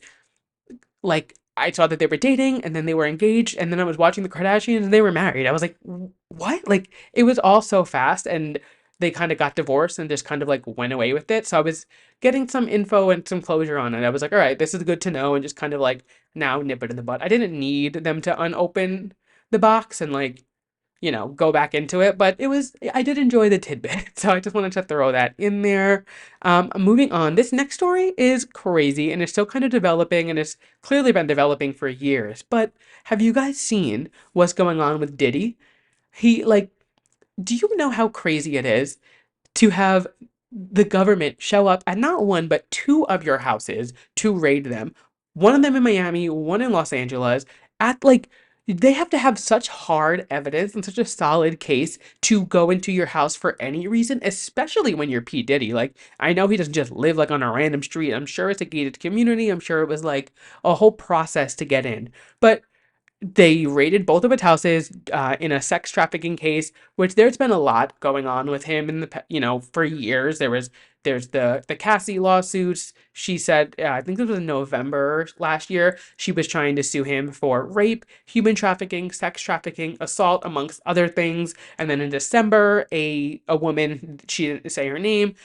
Speaker 1: like I saw that they were dating and then they were engaged and then I was watching the Kardashians and they were married. I was like, what? Like it was all so fast and they kind of got divorced and just kind of like went away with it. So I was getting some info and some closure on it. I was like, all right, this is good to know and just kind of like now nip it in the bud. I didn't need them to unopen the box and like go back into it. But I did enjoy the tidbit. So I just wanted to throw that in there. Moving on, this next story is crazy and it's still kind of developing and it's clearly been developing for years. But have you guys seen what's going on with Diddy? He, like, do you know how crazy it is to have the government show up at not one but two of your houses to raid them? One of them in Miami, one in Los Angeles. At like they have to have such hard evidence and such a solid case to go into your house for any reason, especially when you're P. Diddy. Like, I know he doesn't just live like on a random street. I'm sure it's a gated community. I'm sure it was like a whole process to get in. But they raided both of his houses in a sex trafficking case, which there's been a lot going on with him in for years. There's the Cassie lawsuits. She said, I think this was in November last year, she was trying to sue him for rape, human trafficking, sex trafficking, assault, amongst other things. And then in December, a woman, she didn't say her name,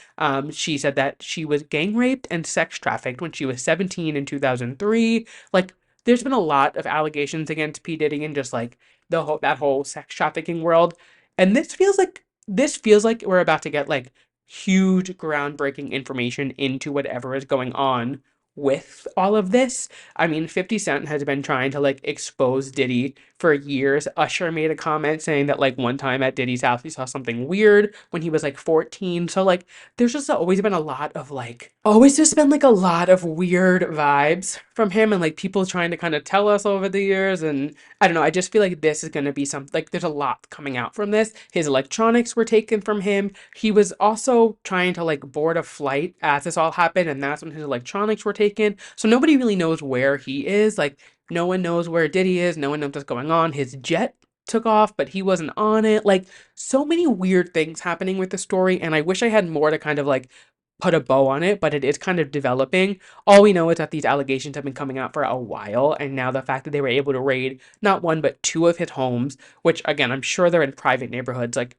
Speaker 1: she said that she was gang raped and sex trafficked when she was 17 in 2003. Like, there's been a lot of allegations against P. Diddy and just like that whole sex trafficking world. And this feels like we're about to get like huge groundbreaking information into whatever is going on with all of this. I mean, 50 Cent has been trying to like expose Diddy for years. Usher made a comment saying that like one time at Diddy's house he saw something weird when he was like 14. So like there's just always been a lot of like always just been like a lot of weird vibes from him and like people trying to kind of tell us over the years. And I don't know, I just feel like this is going to be some like there's a lot coming out from this. His electronics were taken from him. He was also trying to like board a flight as this all happened and that's when his electronics were taken. So nobody really knows where he is. Like no one knows where Diddy is. No one knows what's going on. His jet took off, but he wasn't on it. Like so many weird things happening with the story, and I wish I had more to kind of like put a bow on it, but it is kind of developing. All we know is that these allegations have been coming out for a while, and now the fact that they were able to raid not one but two of his homes, which again, I'm sure they're in private neighborhoods, like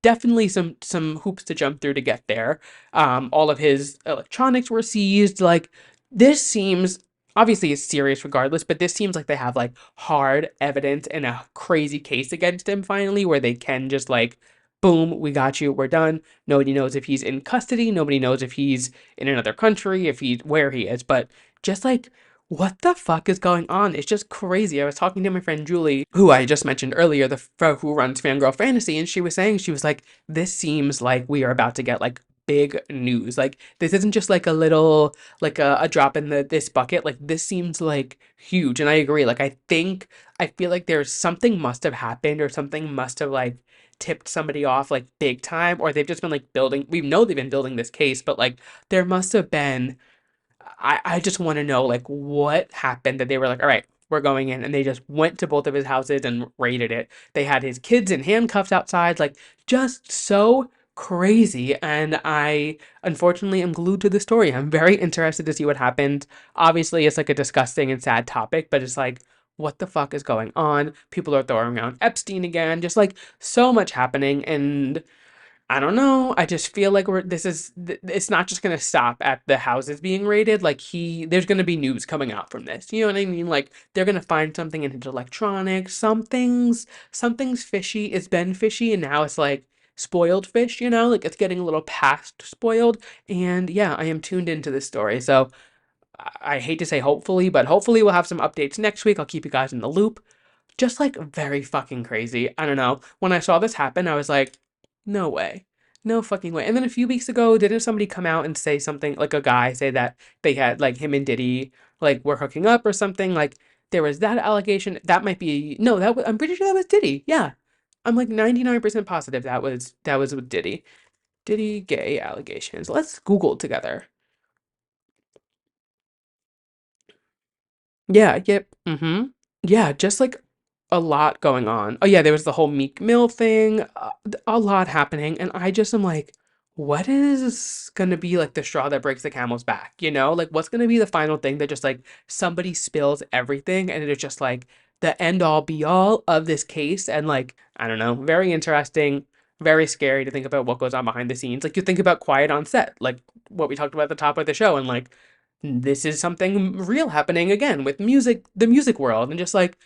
Speaker 1: definitely some hoops to jump through to get there. All of his electronics were seized. Like this seems obviously it's serious regardless, but this seems like they have like hard evidence and a crazy case against him finally, where they can just like, boom, we got you, we're done. Nobody knows if he's in custody. Nobody knows if he's in another country, if he's where he is. But just like what the fuck is going on? It's just crazy. I was talking to my friend Julie, who I just mentioned earlier, who runs Fangirl Fantasy, and she was saying, she was like, this seems like we are about to get like big news. Like this isn't just like a little like a drop in this bucket. Like this seems like huge. And I agree. Like I feel like there's something must have happened or something must have like tipped somebody off like big time, or they've just been like building, we know they've been building this case, but like there must have been, I just want to know like what happened that they were like, all right, we're going in, and they just went to both of his houses and raided it. They had his kids in handcuffs outside, like just so crazy. And I unfortunately am glued to the story. I'm very interested to see what happened. Obviously, it's like a disgusting and sad topic, but it's like, what the fuck is going on? People are throwing around Epstein again, just like so much happening. And I don't know. I just feel like it's not just gonna stop at the houses being raided. Like there's gonna be news coming out from this. You know what I mean? Like they're gonna find something in his electronics. Something's fishy. It's been fishy, and now it's like spoiled fish. Like it's getting a little past spoiled. And yeah, I am tuned into this story. So I hate to say hopefully, but hopefully we'll have some updates next week. I'll keep you guys in the loop. Just like very fucking crazy. I don't know. When I saw this happen, I was like, no way. No fucking way. And then a few weeks ago, didn't somebody come out and say something, like a guy say that they had like him and Diddy like were hooking up or something? Like there was that allegation. That might be no, I'm pretty sure that was Diddy. Yeah. I'm like 99% positive that was with Diddy. Diddy gay allegations. Let's Google together. Yeah, yep. Mm-hmm. Yeah, just like A lot going on. Oh yeah, there was the whole Meek Mill thing, a lot happening, and I just am like, what is gonna be like the straw that breaks the camel's back? You know, like what's gonna be the final thing that just like somebody spills everything, and it is just like the end all be all of this case, and like I don't know, very interesting, very scary to think about what goes on behind the scenes. Like you think about Quiet on Set, like what we talked about at the top of the show, and like this is something real happening again with music, the music world, and just like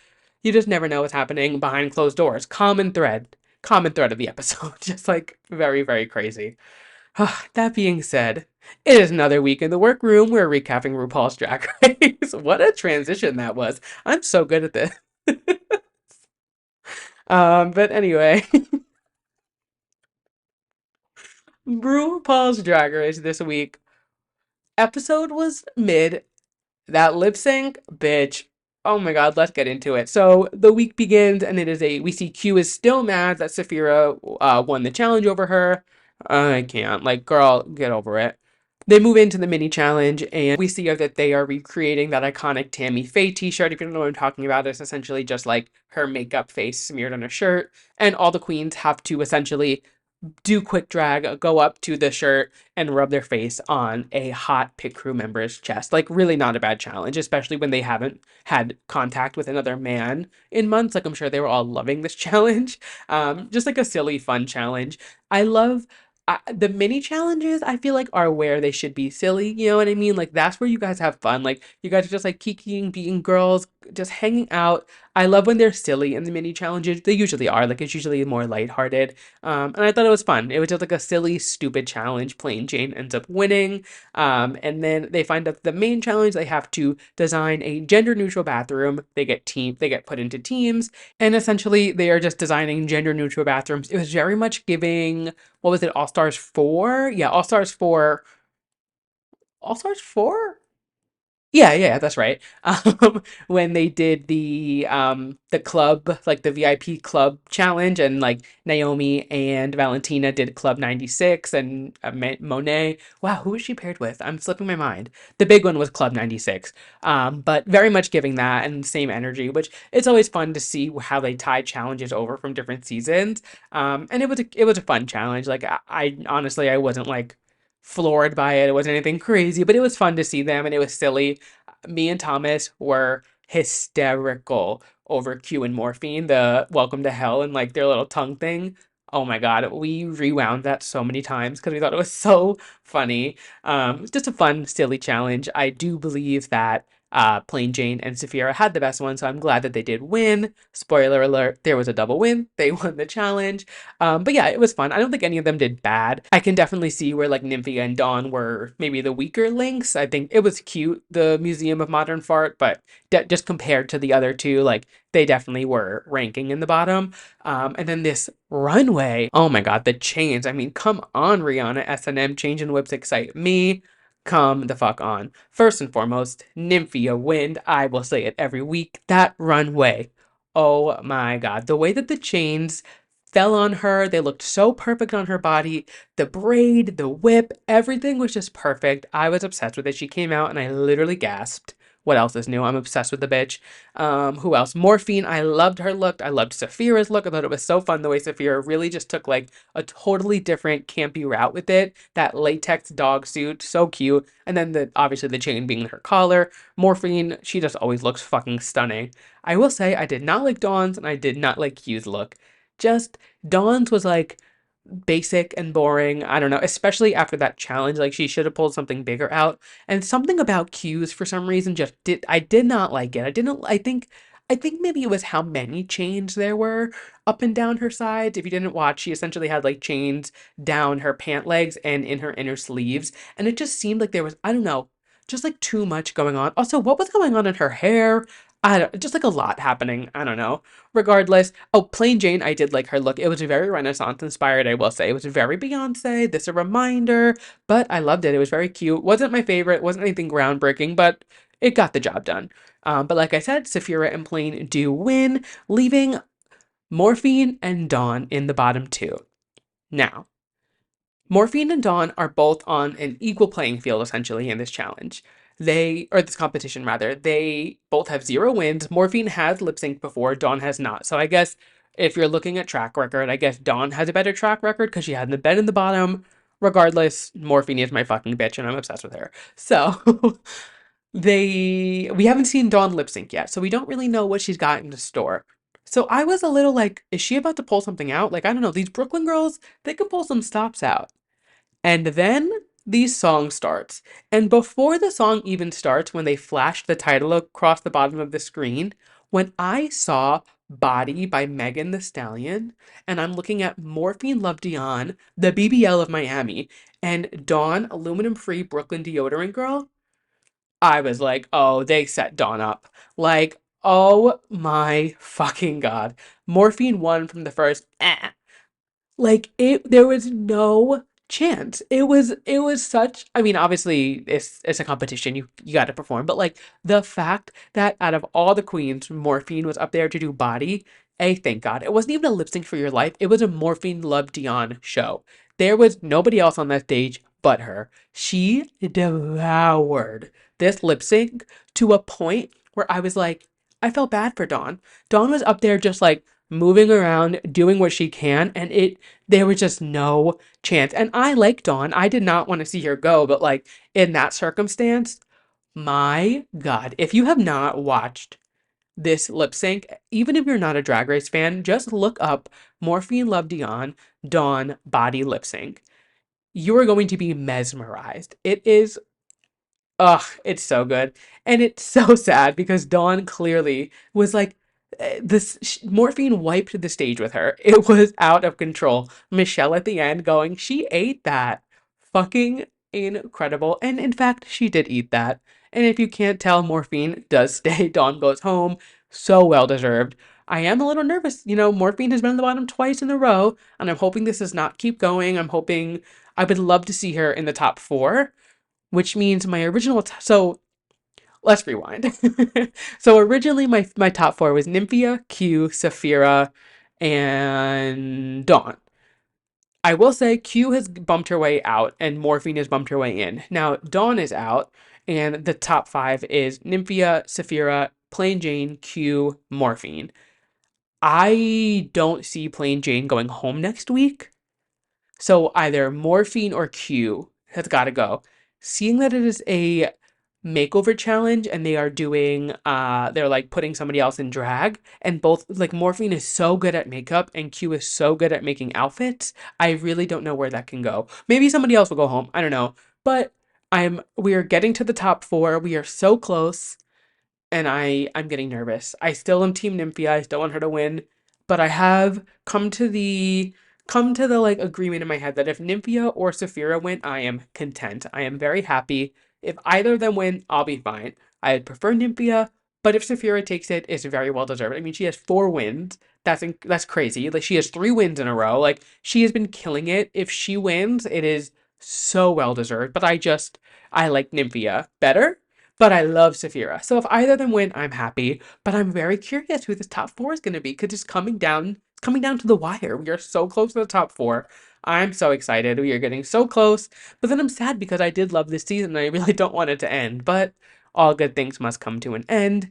Speaker 1: you just never know what's happening behind closed doors. Common thread of the episode. Just like very, very crazy. That being said, it is another week in the workroom. We're recapping RuPaul's Drag Race. What a transition that was. I'm so good at this. But anyway, RuPaul's Drag Race this week. Episode was mid. That lip sync, bitch. Oh my god, let's get into it. So the week begins, and we see Q is still mad that Saphira won the challenge over her. I can't. Like, girl, get over it. They move into the mini challenge, and we see that they are recreating that iconic Tammy Faye t-shirt. If you don't know what I'm talking about, it's essentially just like her makeup face smeared on a shirt. And all the queens have to essentially do quick drag, go up to the shirt and rub their face on a hot pit crew member's chest. Like, really not a bad challenge, especially when they haven't had contact with another man in months. Like, I'm sure they were all loving this challenge. Just like a silly, fun challenge. I love. The mini challenges I feel like are where they should be silly, you know what I mean? Like that's where you guys have fun. Like you guys are just like kikiing, being girls, just hanging out. I love when they're silly in the mini challenges. They usually are. Like it's usually more lighthearted. And I thought it was fun. It was just like a silly, stupid challenge. Plain Jane ends up winning. And then they find out the main challenge, they have to design a gender neutral bathroom. They get put into teams, and essentially they are just designing gender neutral bathrooms. It was very much giving, what was it, All Stars 4? Yeah, All Stars 4. All Stars 4? Yeah, yeah, that's right. When they did the club, like the VIP club challenge, and like Naomi and Valentina did Club 96, and Monet. Wow, who was she paired with? I'm slipping my mind. The big one was Club 96. But very much giving that and same energy, which it's always fun to see how they tie challenges over from different seasons. And it was a fun challenge. Like I honestly I wasn't like floored by it. It wasn't anything crazy, but it was fun to see them, and it was silly. Me and Thomas were hysterical over Q and Morphine, the Welcome to Hell and like their little tongue thing. Oh my god, we rewound that so many times because we thought it was so funny. It's just a fun, silly challenge. I do believe that Plain Jane and Saphira had the best one, so I'm glad that they did win. Spoiler alert, there was a double win. They won the challenge. But yeah, it was fun. I don't think any of them did bad. I can definitely see where like Nymphia and Dawn were maybe the weaker links. I think it was cute, the Museum of Modern Fart, but just compared to the other two, like they definitely were ranking in the bottom. And then this runway, oh my god, the chains. I mean, come on, Rihanna, S&M, change and whips excite me. Come the fuck on. First and foremost, Nymphia Wind. I will say it every week. That runway. Oh my god. The way that the chains fell on her, they looked so perfect on her body. The braid, the whip, everything was just perfect. I was obsessed with it. She came out and I literally gasped. What else is new? I'm obsessed with the bitch. Who else? Morphine. I loved her look. I loved Saphira's look. I thought it was so fun the way Saphira really just took like a totally different campy route with it. That latex dog suit, so cute. And then obviously the chain being her collar. Morphine, she just always looks fucking stunning. I will say I did not like Dawn's and I did not like Q's look. Just Dawn's was like basic and boring. I don't know, especially after that challenge. Like she should have pulled something bigger out. And something about Q's for some reason just I did not like it. I think maybe it was how many chains there were up and down her sides. If you didn't watch, she essentially had like chains down her pant legs and in her inner sleeves. And it just seemed like there was, I don't know, just like too much going on. Also, what was going on in her hair? I don't, just like a lot happening. I don't know. Regardless, oh, Plain Jane, I did like her look. It was very Renaissance inspired, I will say. It was very Beyonce, this a reminder, but I loved it. It was very cute. Wasn't my favorite, wasn't anything groundbreaking, but it got the job done. But like I said, Saphira and Plain do win, leaving Morphine and Dawn in the bottom two. Now, Morphine and Dawn are both on an equal playing field essentially in this challenge. or this competition rather, they both have 0 wins. Morphine has lip synced before, Dawn has not. So I guess if you're looking at track record, I guess Dawn has a better track record because she hadn't been in the bottom. Regardless, Morphine is my fucking bitch and I'm obsessed with her. So we haven't seen Dawn lip sync yet, so we don't really know what she's got in the store. So I was a little like, is she about to pull something out? Like, I don't know, these Brooklyn girls, they could pull some stops out. And then the song starts. And before the song even starts, when they flash the title across the bottom of the screen, when I saw Body by Megan the Stallion, and I'm looking at Morphine Love Dion, the BBL of Miami, and Dawn Aluminum Free Brooklyn Deodorant Girl, I was like, oh, they set Dawn up. Like, oh my fucking God. Morphine won from the first. Like there was no chance. It was such, I mean, obviously it's a competition. You got to perform, but like the fact that out of all the queens, Morphine was up there to do Body, thank God. It wasn't even a lip sync for your life. It was a Morphine Love Dion show. There was nobody else on that stage but her. She devoured this lip sync to a point where I was like, I felt bad for Dawn. Dawn was up there just like moving around, doing what she can, and there was just no chance. And I like Dawn. I did not want to see her go, but like in that circumstance, my God, if you have not watched this lip sync, even if you're not a Drag Race fan, just look up Morphine Love Dion Dawn Body Lip Sync. You are going to be mesmerized. It is, ugh, it's so good. And it's so sad because Dawn clearly was like, Morphine wiped the stage with her. It was out of control. Michelle at the end going, she ate that. Fucking incredible. And in fact, she did eat that. And if you can't tell, Morphine does stay. Dawn goes home. So well deserved. I am a little nervous. You know, Morphine has been on the bottom twice in a row, and I'm hoping this does not keep going. I would love to see her in the top four, which means my original. So let's rewind. So originally my top four was Nymphia, Q, Saphira, and Dawn. I will say Q has bumped her way out and Morphine has bumped her way in. Now Dawn is out and the top five is Nymphia, Saphira, Plain Jane, Q, Morphine. I don't see Plain Jane going home next week. So either Morphine or Q has got to go. Seeing that it is a makeover challenge and they're like putting somebody else in drag, and both like Morphine is so good at makeup and Q is so good at making outfits, I really don't know where that can go. Maybe somebody else will go home, I don't know, but we are getting to the top four. We are so close, and I'm getting nervous. I still am Team Nymphia. I still want her to win, but I have come to the like agreement in my head that if Nymphia or Saphira win, I am content. I am very happy. If either of them win, I'll be fine. I'd prefer Nymphia, but if Saphira takes it, it's very well deserved. I mean, she has 4 wins. That's crazy. Like she has 3 wins in a row. Like she has been killing it. If she wins, it is so well deserved. But I like Nymphia better. But I love Saphira. So if either of them win, I'm happy. But I'm very curious who this top four is going to be because it's coming down to the wire. We are so close to the top four. I'm so excited. We are getting so close. But then I'm sad because I did love this season and I really don't want it to end. But all good things must come to an end.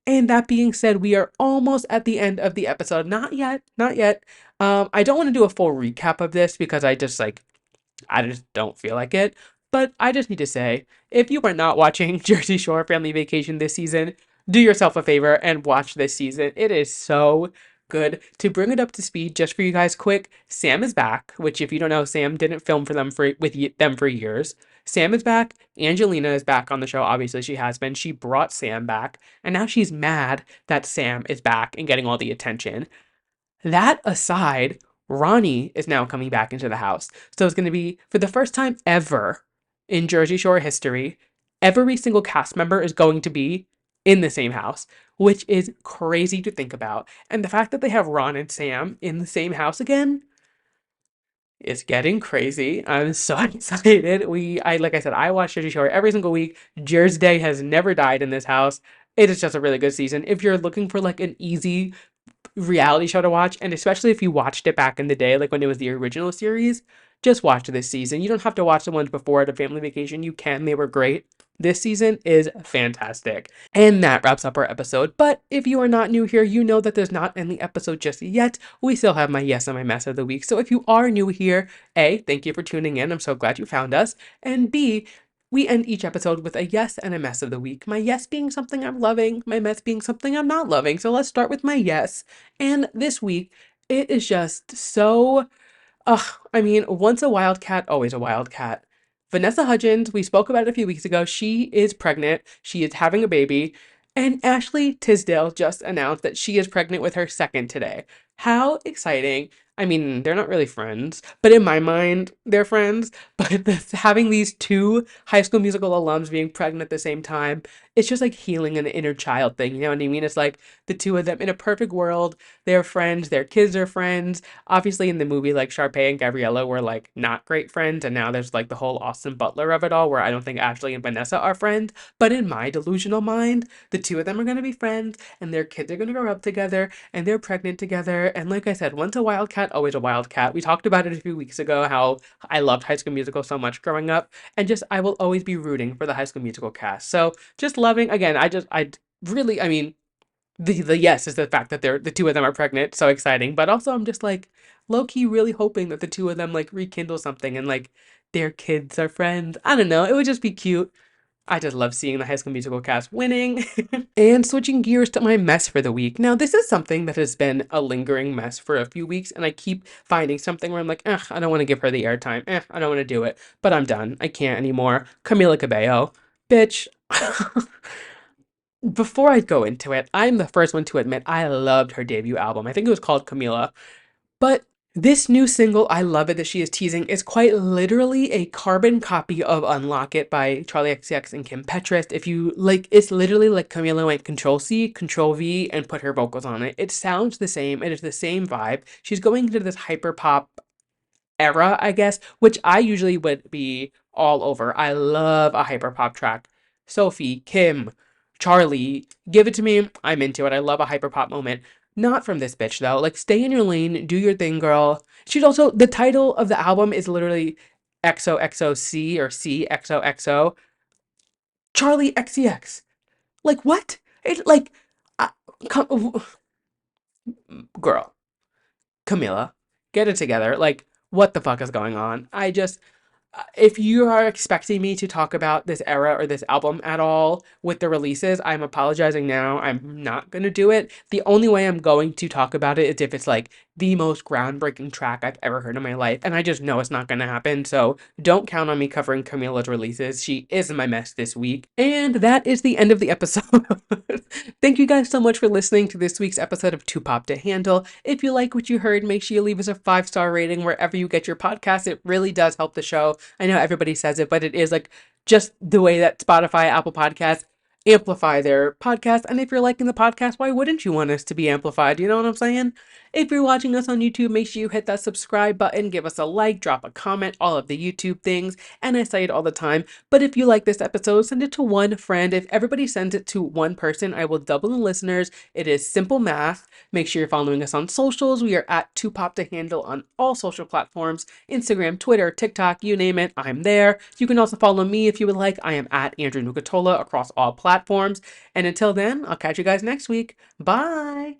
Speaker 1: And that being said, we are almost at the end of the episode. Not yet, not yet. I don't want to do a full recap of this because I just don't feel like it. But I just need to say, if you are not watching Jersey Shore Family Vacation this season, do yourself a favor and watch this season. It is so good. To bring it up to speed, just for you guys quick, Sam is back, which if you don't know, Sam didn't film for them for years. Sam is back. Angelina is back on the show. Obviously, she has been. She brought Sam back, and now she's mad that Sam is back and getting all the attention. That aside, Ronnie is now coming back into the house. So it's going to be, for the first time ever in Jersey Shore history, every single cast member is going to be in the same house, which is crazy to think about. And the fact that they have Ron and Sam in the same house again is getting crazy. I'm so excited. Like I said, I watch Jersey Shore every single week. Jersey Day has never died in this house. It is just a really good season. If you're looking for like an easy reality show to watch, and especially if you watched it back in the day, like when it was the original series, just watch this season. You don't have to watch the ones before the Family Vacation. You can, they were great. This season is fantastic. And that wraps up our episode. But if you are not new here, you know that there's not any episode just yet. We still have my yes and my mess of the week. So if you are new here, A, thank you for tuning in. I'm so glad you found us. And B, we end each episode with a yes and a mess of the week. My yes being something I'm loving, my mess being something I'm not loving. So let's start with my yes. And this week, it is just so I mean, once a wildcat, always a wildcat. Vanessa Hudgens, we spoke about it a few weeks ago. She is pregnant. She is having a baby. And Ashley Tisdale just announced that she is pregnant with her second today. How exciting. I mean, they're not really friends, but in my mind, they're friends. But having these two High School Musical alums being pregnant at the same time, it's just like healing an inner child thing. You know what I mean? It's like the two of them in a perfect world. They're friends. Their kids are friends. Obviously in the movie, like Sharpay and Gabriella were like not great friends, and now there's like the whole Austin Butler of it all, where I don't think Ashley and Vanessa are friends. But in my delusional mind, the two of them are gonna be friends, and their kids are gonna grow up together, and they're pregnant together. And like I said, once a wildcat, always a wildcat. We talked about it a few weeks ago how I loved High School Musical so much growing up, and just I will always be rooting for the High School Musical cast. So just loving again. I really, I mean, the yes is the fact that the two of them are pregnant, so exciting. But also I'm just like low key really hoping that the two of them like rekindle something and like their kids are friends. I don't know. It would just be cute. I just love seeing the High School Musical cast winning. And switching gears to my mess for the week. Now, this is something that has been a lingering mess for a few weeks, and I keep finding something where I'm like, I don't want to give her the airtime. I don't want to do it. But I'm done. I can't anymore. Camila Cabello. Bitch. Before I go into it, I'm the first one to admit I loved her debut album. I think it was called Camila. But this new single, I Love It That She Is Teasing, is quite literally a carbon copy of Unlock It by Charlie XCX and Kim Petras. If you like, it's literally like Camila went Control C, Control V, and put her vocals on it. It sounds the same. It is the same vibe. She's going into this hyper pop era, I guess, which I usually would be all over. I love a hyperpop track. Sophie, Kim, Charlie, give it to me. I'm into it. I love a hyperpop moment. Not from this bitch though. Like, stay in your lane, do your thing, girl. She's also the title of the album is literally XOXOC or CXOXO. Charlie XCX. Like what? It like, uh, come, girl, Camila, get it together. Like, what the fuck is going on? If you are expecting me to talk about this era or this album at all with the releases, I'm apologizing now. I'm not going to do it. The only way I'm going to talk about it is if it's like the most groundbreaking track I've ever heard in my life. And I just know it's not going to happen. So don't count on me covering Camila's releases. She is my mess this week. And that is the end of the episode. Thank you guys so much for listening to this week's episode of Too Pop to Handle. If you like what you heard, make sure you leave us a 5-star rating wherever you get your podcast. It really does help the show. I know everybody says it, but it is like just the way that Spotify, Apple Podcasts amplify their podcast. And if you're liking the podcast, why wouldn't you want us to be amplified? You know what I'm saying? If you're watching us on YouTube, make sure you hit that subscribe button, give us a like, drop a comment, all of the YouTube things. And I say it all the time, but if you like this episode, send it to one friend. If everybody sends it to one person, I will double the listeners. It is simple math. Make sure you're following us on socials. We are at 2pop2handle on all social platforms, Instagram, Twitter, TikTok, you name it, I'm there. You can also follow me if you would like. I am at Andrew Nucatola across all platforms. And until then, I'll catch you guys next week. Bye!